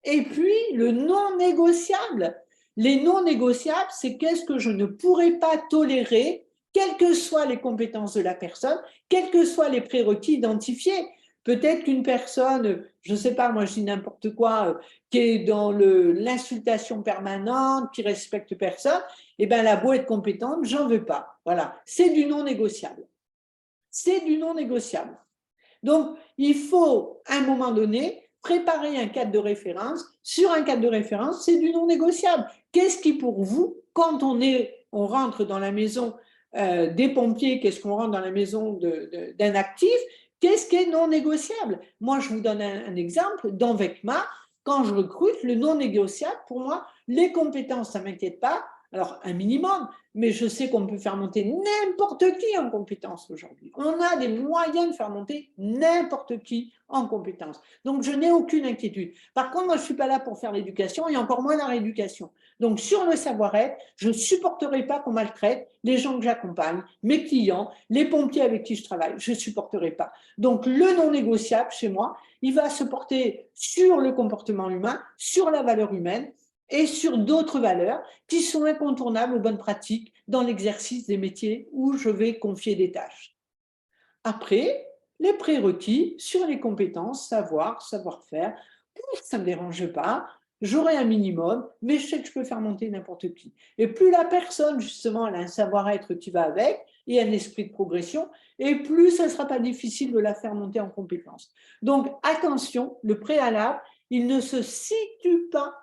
S1: et puis le non négociable. Les non négociables, c'est qu'est-ce que je ne pourrais pas tolérer, quelles que soient les compétences de la personne, quels que soient les prérequis identifiés. Peut-être qu'une personne, je ne sais pas, moi je dis n'importe quoi, qui est dans l'insultation permanente, qui respecte personne, eh bien, la beau être compétente, j'en veux pas. Voilà, c'est du non négociable. C'est du non négociable. Donc, il faut, à un moment donné, préparer un cadre de référence. Sur un cadre de référence, c'est du non négociable. Qu'est-ce qui, pour vous, quand on rentre dans la maison des pompiers, qu'est-ce qu'on rentre dans la maison d'un actif, qu'est-ce qui est non négociable? Moi, je vous donne un exemple. Dans Vecma, quand je recrute, le non négociable, pour moi, les compétences, ça ne m'inquiète pas. Alors, un minimum, mais je sais qu'on peut faire monter n'importe qui en compétence aujourd'hui. On a des moyens de faire monter n'importe qui en compétence. Donc, je n'ai aucune inquiétude. Par contre, moi, je ne suis pas là pour faire l'éducation et encore moins la rééducation. Donc, sur le savoir-être, je ne supporterai pas qu'on maltraite les gens que j'accompagne, mes clients, les pompiers avec qui je travaille. Je ne supporterai pas. Donc, le non négociable chez moi, il va se porter sur le comportement humain, sur la valeur humaine et sur d'autres valeurs qui sont incontournables aux bonnes pratiques dans l'exercice des métiers où je vais confier des tâches. Après, les prérequis sur les compétences, savoir, savoir-faire, ça ne me dérange pas, j'aurai un minimum, mais je sais que je peux faire monter n'importe qui. Et plus la personne, justement, elle a un savoir-être qui va avec et un esprit de progression, et plus ce ne sera pas difficile de la faire monter en compétences. Donc, attention, le préalable, il ne se situe pas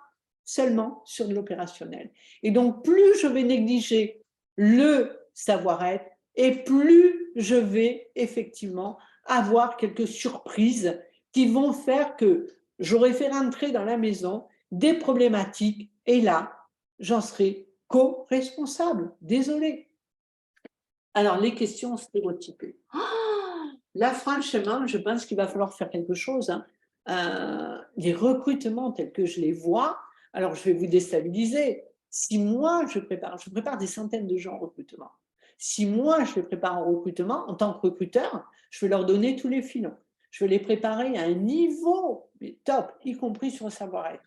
S1: seulement sur de l'opérationnel. Et donc, plus je vais négliger le savoir-être, et plus je vais effectivement avoir quelques surprises qui vont faire que j'aurai fait rentrer dans la maison des problématiques et là, j'en serai co-responsable. Désolée. Alors, les questions stéréotypées. Là, franchement, je pense qu'il va falloir faire quelque chose, hein. Les recrutements tels que je les vois, alors je vais vous déstabiliser. Si moi, je prépare des centaines de gens en recrutement. Si moi, je les prépare en recrutement, en tant que recruteur, je vais leur donner tous les filons. Je vais les préparer à un niveau top, y compris sur le savoir-être.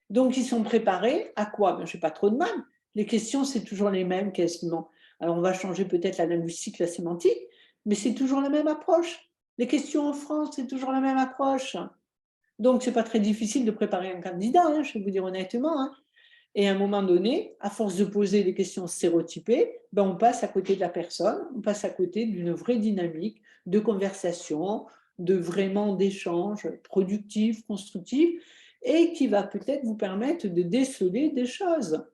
S1: Donc, ils sont préparés à quoi? Ben, je n'ai pas trop de mal. Les questions, c'est toujours les mêmes quasiment. Alors, on va changer peut-être la linguistique, la sémantique, mais c'est toujours la même approche. Les questions en France, c'est toujours la même approche. Donc, ce n'est pas très difficile de préparer un candidat, hein, je vais vous dire honnêtement, hein. Et à un moment donné, à force de poser des questions stéréotypées, ben on passe à côté de la personne, on passe à côté d'une vraie dynamique de conversation, de vraiment d'échange productif, constructif, et qui va peut-être vous permettre de déceler des choses.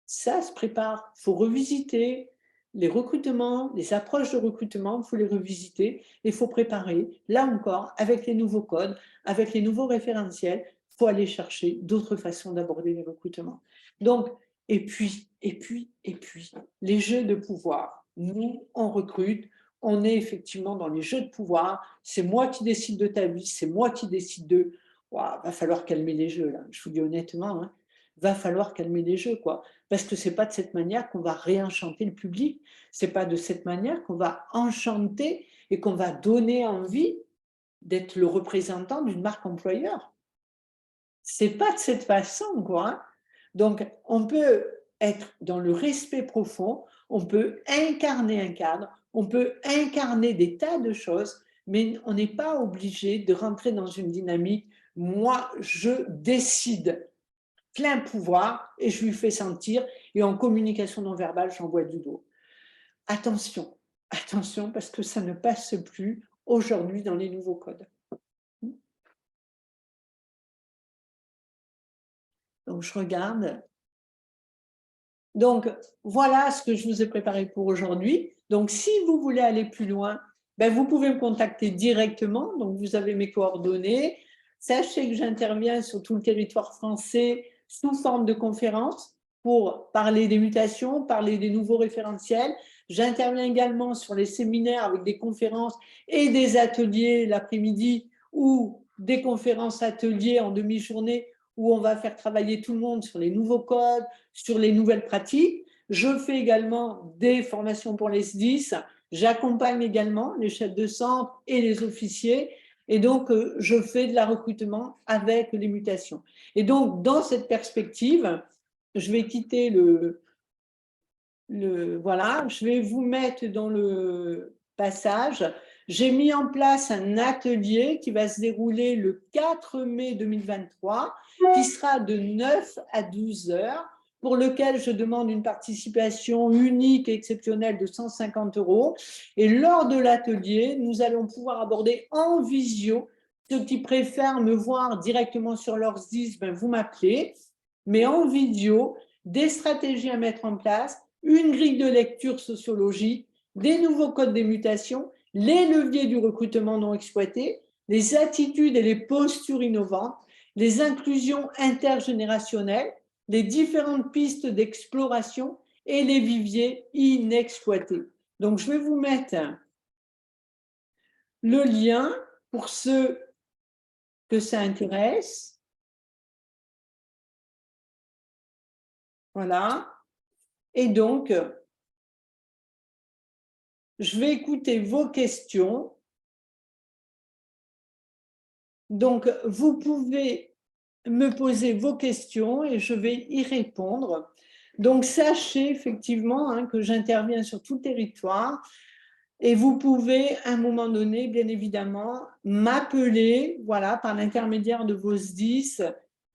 S1: Ça se prépare, il faut revisiter les recrutements, les approches de recrutement, il faut les revisiter, et il faut préparer, là encore, avec les nouveaux codes, avec les nouveaux référentiels, faut aller chercher d'autres façons d'aborder les recrutements. Donc, et puis, les jeux de pouvoir. Nous, on recrute, on est effectivement dans les jeux de pouvoir. C'est moi qui décide de ta vie, c'est moi qui décide de. Wow, va falloir calmer les jeux, là. Je vous dis honnêtement, hein, va falloir calmer les jeux, quoi. Parce que c'est pas de cette manière qu'on va réenchanter le public. C'est pas de cette manière qu'on va enchanter et qu'on va donner envie d'être le représentant d'une marque employeur. C'est pas de cette façon, quoi. Hein. Donc, on peut être dans le respect profond, on peut incarner un cadre, on peut incarner des tas de choses, mais on n'est pas obligé de rentrer dans une dynamique. Moi, je décide plein pouvoir et je lui fais sentir. Et en communication non verbale, j'envoie du dos. Attention, attention, parce que ça ne passe plus aujourd'hui dans les nouveaux codes. Donc, je regarde. Donc, voilà ce que je vous ai préparé pour aujourd'hui. Donc, si vous voulez aller plus loin, ben, vous pouvez me contacter directement. Donc, vous avez mes coordonnées. Sachez que j'interviens sur tout le territoire français sous forme de conférences pour parler des mutations, parler des nouveaux référentiels. J'interviens également sur les séminaires avec des conférences et des ateliers l'après-midi ou des conférences ateliers en demi-journée où on va faire travailler tout le monde sur les nouveaux codes, sur les nouvelles pratiques. Je fais également des formations pour les SDIS. J'accompagne également les chefs de centre et les officiers. Et donc, je fais de la recrutement avec les mutations. Et donc, dans cette perspective, je vais quitter voilà, je vais vous mettre dans le passage. J'ai mis en place un atelier qui va se dérouler le 4 mai 2023, qui sera de 9 à 12 heures, pour lequel je demande une participation unique et exceptionnelle de 150 €. Et lors de l'atelier, nous allons pouvoir aborder en visio. Ceux qui préfèrent me voir directement sur leur SDIS, ben vous m'appelez, mais en visio, des stratégies à mettre en place, une grille de lecture sociologique, des nouveaux codes des mutations, les leviers du recrutement non exploité, les attitudes et les postures innovantes, les inclusions intergénérationnelles, les différentes pistes d'exploration et les viviers inexploités. Donc, je vais vous mettre le lien pour ceux que ça intéresse. Voilà. Et donc, je vais écouter vos questions. Donc, vous pouvez me poser vos questions et je vais y répondre. Donc, sachez effectivement hein, que j'interviens sur tout le territoire et vous pouvez, à un moment donné, bien évidemment, m'appeler voilà, par l'intermédiaire de vos SDIS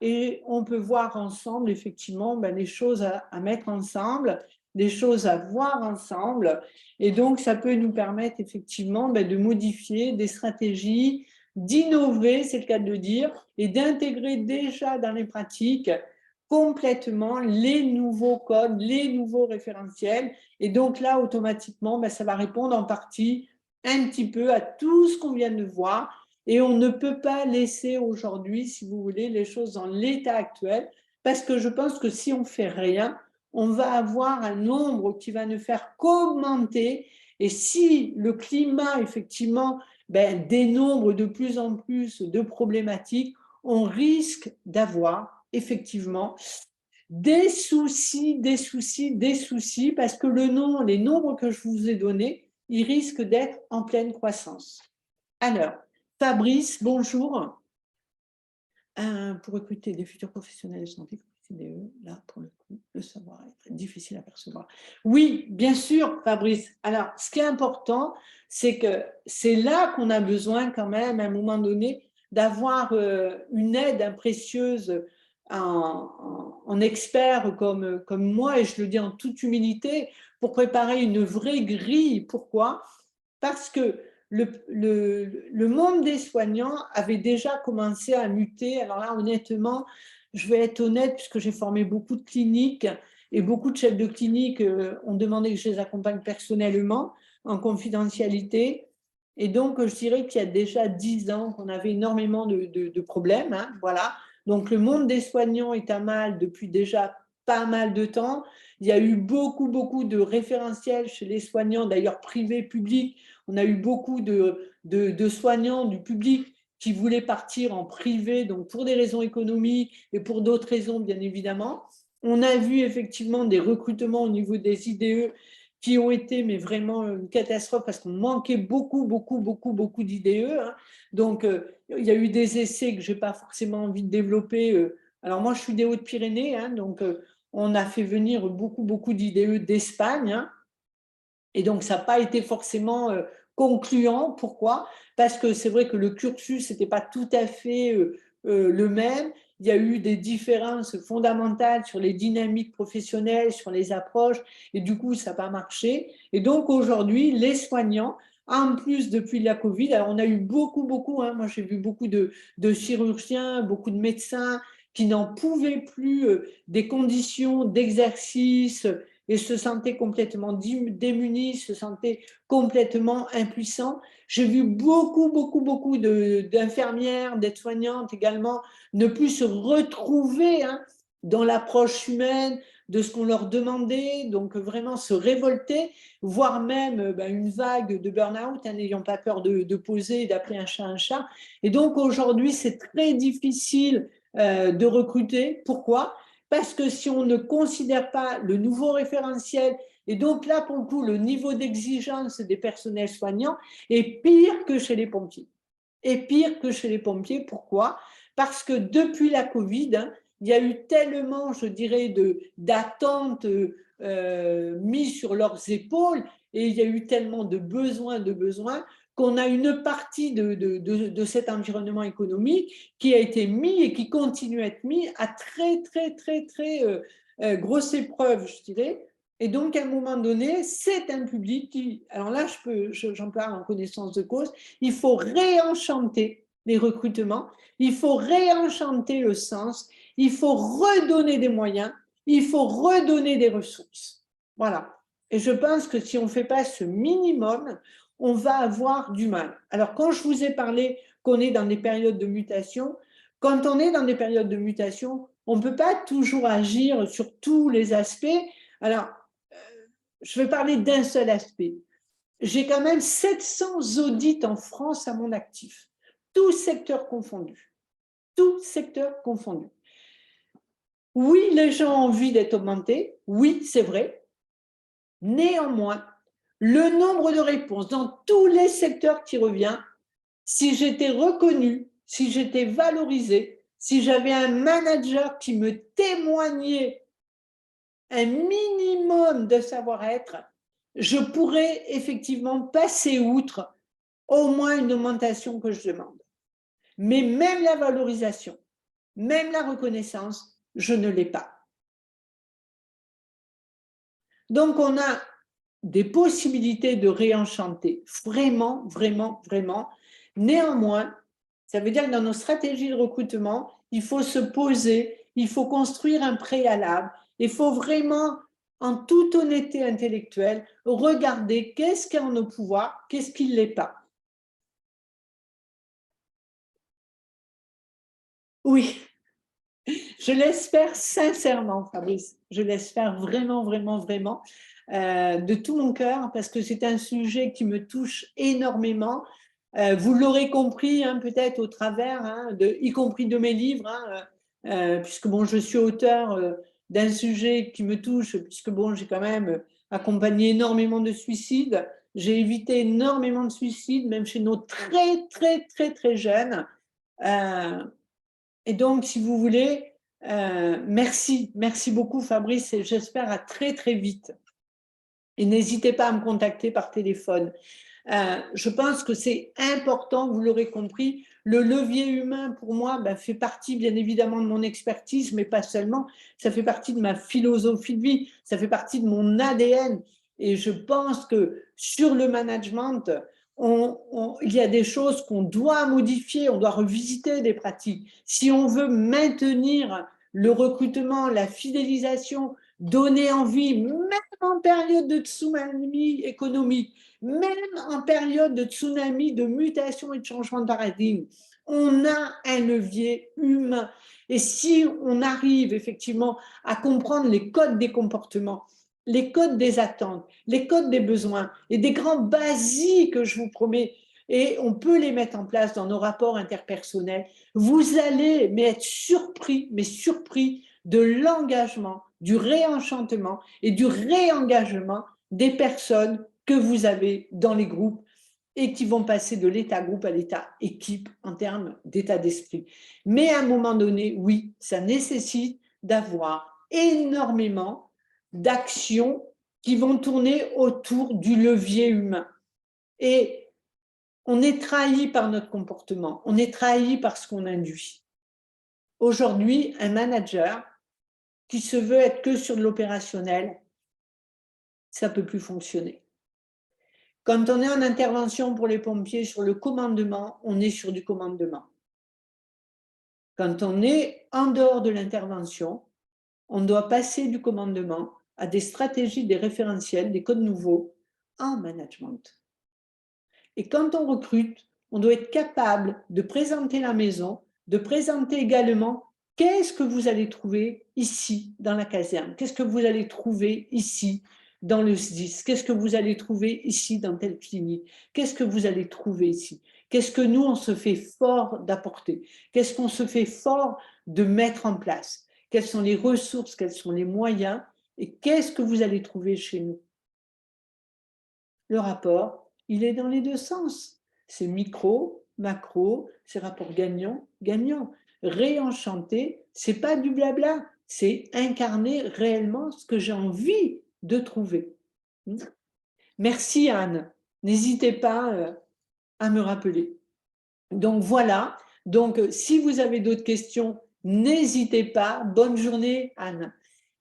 S1: et on peut voir ensemble, effectivement, ben, les choses à mettre ensemble, des choses à voir ensemble. Et donc, ça peut nous permettre, effectivement, ben, de modifier des stratégies, d'innover, c'est le cas de le dire, et d'intégrer déjà dans les pratiques complètement les nouveaux codes, les nouveaux référentiels. Et donc là, automatiquement, ben, ça va répondre en partie un petit peu à tout ce qu'on vient de voir. Et on ne peut pas laisser aujourd'hui, si vous voulez, les choses dans l'état actuel, parce que je pense que si on ne fait rien, on va avoir un nombre qui va ne faire qu'augmenter. Et si le climat, effectivement, ben, dénombre de plus en plus de problématiques, on risque d'avoir effectivement des soucis, parce que les nombres que je vous ai donnés, ils risquent d'être en pleine croissance. Alors, Fabrice, bonjour. Pour recruter des futurs professionnels de santé, CDE, là, pour le coup, le savoir-être est difficile à percevoir. Oui, bien sûr, Fabrice. Alors, ce qui est important, c'est que c'est là qu'on a besoin quand même, à un moment donné, d'avoir une aide précieuse en expert comme moi, et je le dis en toute humilité, pour préparer une vraie grille. Pourquoi? Parce que le monde des soignants avait déjà commencé à muter. Alors là, honnêtement, je vais être honnête, puisque j'ai formé beaucoup de cliniques et beaucoup de chefs de clinique ont demandé que je les accompagne personnellement en confidentialité. Et donc, je dirais qu'il y a déjà 10 ans qu'on avait énormément de problèmes. Hein, voilà. Donc, le monde des soignants est à mal depuis déjà pas mal de temps. Il y a eu beaucoup, beaucoup de référentiels chez les soignants, d'ailleurs privés, publics. On a eu beaucoup de soignants du public qui voulaient partir en privé, donc pour des raisons économiques et pour d'autres raisons, bien évidemment. On a vu effectivement des recrutements au niveau des IDE qui ont été mais vraiment une catastrophe parce qu'on manquait beaucoup, beaucoup, beaucoup, beaucoup d'IDE. Hein. Donc, il y a eu des essais que je n'ai pas forcément envie de développer. Alors, moi, je suis des Hautes-Pyrénées, hein, donc on a fait venir beaucoup, beaucoup d'IDE d'Espagne. Hein, et donc, ça n'a pas été forcément concluant. Pourquoi? Parce que c'est vrai que le cursus n'était pas tout à fait le même. Il y a eu des différences fondamentales sur les dynamiques professionnelles, sur les approches, et du coup, ça n'a pas marché. Et donc, aujourd'hui, les soignants, en plus, depuis la Covid, alors on a eu beaucoup, beaucoup, hein, moi j'ai vu beaucoup de chirurgiens, beaucoup de médecins qui n'en pouvaient plus des conditions d'exercice et se sentaient complètement démunis, se sentaient complètement impuissants. J'ai vu beaucoup, beaucoup, beaucoup d'infirmières, d'aides-soignantes également ne plus se retrouver hein, dans l'approche humaine de ce qu'on leur demandait, donc vraiment se révolter, voire même une vague de burn-out, hein, n'ayant pas peur de poser et d'appeler un chat un chat. Et donc aujourd'hui, c'est très difficile de recruter. Pourquoi? Parce que si on ne considère pas le nouveau référentiel, et donc là, pour le coup, le niveau d'exigence des personnels soignants est pire que chez les pompiers. Et pire que chez les pompiers, pourquoi? Parce que depuis la Covid, hein, il y a eu tellement, je dirais, d'attentes mises sur leurs épaules et il y a eu tellement de besoins, qu'on a une partie de cet environnement économique qui a été mis et qui continue à être mis à très, très, très, très grosse épreuve, je dirais. Et donc, à un moment donné, c'est un public qui, alors là, j'en parle en connaissance de cause, il faut réenchanter les recrutements, il faut réenchanter le sens, il faut redonner des moyens, il faut redonner des ressources. Voilà. Et je pense que si on ne fait pas ce minimum, on va avoir du mal. Alors, quand je vous ai parlé qu'on est dans des périodes de mutation, quand on est dans des périodes de mutation, on ne peut pas toujours agir sur tous les aspects. Alors, je vais parler d'un seul aspect. J'ai quand même 700 audits en France à mon actif, tous secteurs confondus. Tous secteurs confondus. Oui, les gens ont envie d'être augmentés, oui, c'est vrai. Néanmoins, le nombre de réponses dans tous les secteurs qui revient, si j'étais reconnue, si j'étais valorisée, si j'avais un manager qui me témoignait un minimum de savoir-être, je pourrais effectivement passer outre au moins une augmentation que je demande. Mais même la valorisation, même la reconnaissance, je ne l'ai pas. Donc, on a des possibilités de réenchanter, vraiment, vraiment, vraiment. Néanmoins, ça veut dire que dans nos stratégies de recrutement, il faut se poser, il faut construire un préalable, il faut vraiment, en toute honnêteté intellectuelle, regarder qu'est-ce qui est en nos pouvoirs, qu'est-ce qui ne l'est pas. Oui, je l'espère sincèrement, Fabrice. Je l'espère vraiment, vraiment, vraiment, de tout mon cœur, parce que c'est un sujet qui me touche énormément. Vous l'aurez compris, hein, peut-être au travers, hein, y compris de mes livres, hein, puisque bon, je suis auteur d'un sujet qui me touche, puisque bon, j'ai quand même accompagné énormément de suicides. J'ai évité énormément de suicides, même chez nos très, très, très, très jeunes. Euh, et donc, si vous voulez, merci, merci beaucoup Fabrice et j'espère à très très vite. Et n'hésitez pas à me contacter par téléphone. Je pense que c'est important, vous l'aurez compris, le levier humain pour moi fait partie bien évidemment de mon expertise, mais pas seulement, ça fait partie de ma philosophie de vie, ça fait partie de mon ADN. Et je pense que sur le management, il y a des choses qu'on doit modifier, on doit revisiter des pratiques. Si on veut maintenir le recrutement, la fidélisation, donner envie, même en période de tsunami économique, même en période de tsunami, de mutation et de changement de paradigme, on a un levier humain. Et si on arrive effectivement à comprendre les codes des comportements, les codes des attentes, les codes des besoins et des grands basiques, je vous promets, et on peut les mettre en place dans nos rapports interpersonnels, vous allez être surpris, mais surpris de l'engagement, du réenchantement et du réengagement des personnes que vous avez dans les groupes et qui vont passer de l'état groupe à l'état équipe en termes d'état d'esprit. Mais à un moment donné, oui, ça nécessite d'avoir énormément d'actions qui vont tourner autour du levier humain. Et on est trahi par notre comportement, on est trahi par ce qu'on induit. Aujourd'hui, un manager qui se veut être que sur de l'opérationnel, ça ne peut plus fonctionner. Quand on est en intervention pour les pompiers sur le commandement, on est sur du commandement. Quand on est en dehors de l'intervention, on doit passer du commandement à des stratégies, des référentiels, des codes nouveaux en management. Et quand on recrute, on doit être capable de présenter la maison, de présenter également qu'est-ce que vous allez trouver ici dans la caserne, qu'est-ce que vous allez trouver ici dans le SDIS, qu'est-ce que vous allez trouver ici dans telle clinique, qu'est-ce que vous allez trouver ici, qu'est-ce que nous on se fait fort d'apporter, qu'est-ce qu'on se fait fort de mettre en place, quelles sont les ressources, quels sont les moyens et qu'est-ce que vous allez trouver chez nous. Le rapport, il est dans les deux sens. C'est micro, macro, c'est rapport gagnant-gagnant. Réenchanter, c'est pas du blabla, c'est incarner réellement ce que j'ai envie de trouver. Merci Anne. N'hésitez pas à me rappeler. Donc voilà. Donc si vous avez d'autres questions, n'hésitez pas. Bonne journée Anne.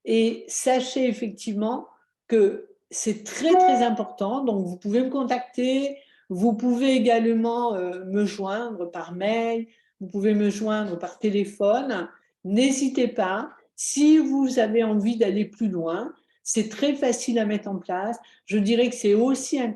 S1: Et sachez effectivement que c'est très important, donc vous pouvez me contacter, vous pouvez également me joindre par mail, vous pouvez me joindre par téléphone, n'hésitez pas, si vous avez envie d'aller plus loin, c'est très facile à mettre en place, je dirais que c'est aussi un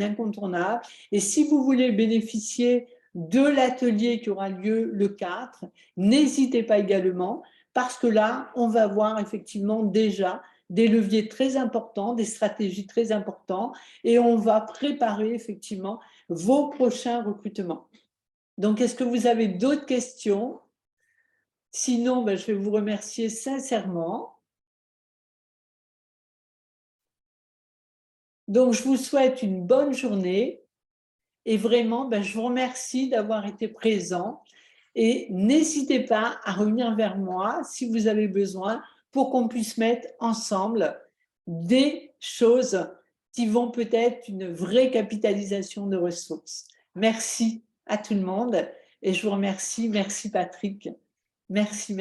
S1: incontournable, et si vous voulez bénéficier de l'atelier qui aura lieu le 4, n'hésitez pas également, parce que là, on va voir effectivement déjà des leviers très importants, des stratégies très importantes, et on va préparer effectivement vos prochains recrutements. Donc, est-ce que vous avez d'autres questions? Sinon, je vais vous remercier sincèrement. Donc, je vous souhaite une bonne journée et vraiment, je vous remercie d'avoir été présent et n'hésitez pas à revenir vers moi si vous avez besoin pour qu'on puisse mettre ensemble des choses qui vont peut-être une vraie capitalisation de ressources. Merci à tout le monde et je vous remercie. Merci Patrick. Merci.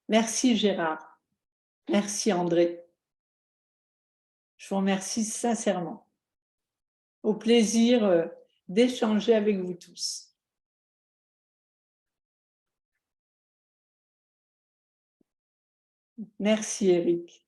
S1: Merci Gérard. Merci André. Je vous remercie sincèrement. Au plaisir d'échanger avec vous tous. Merci Eric.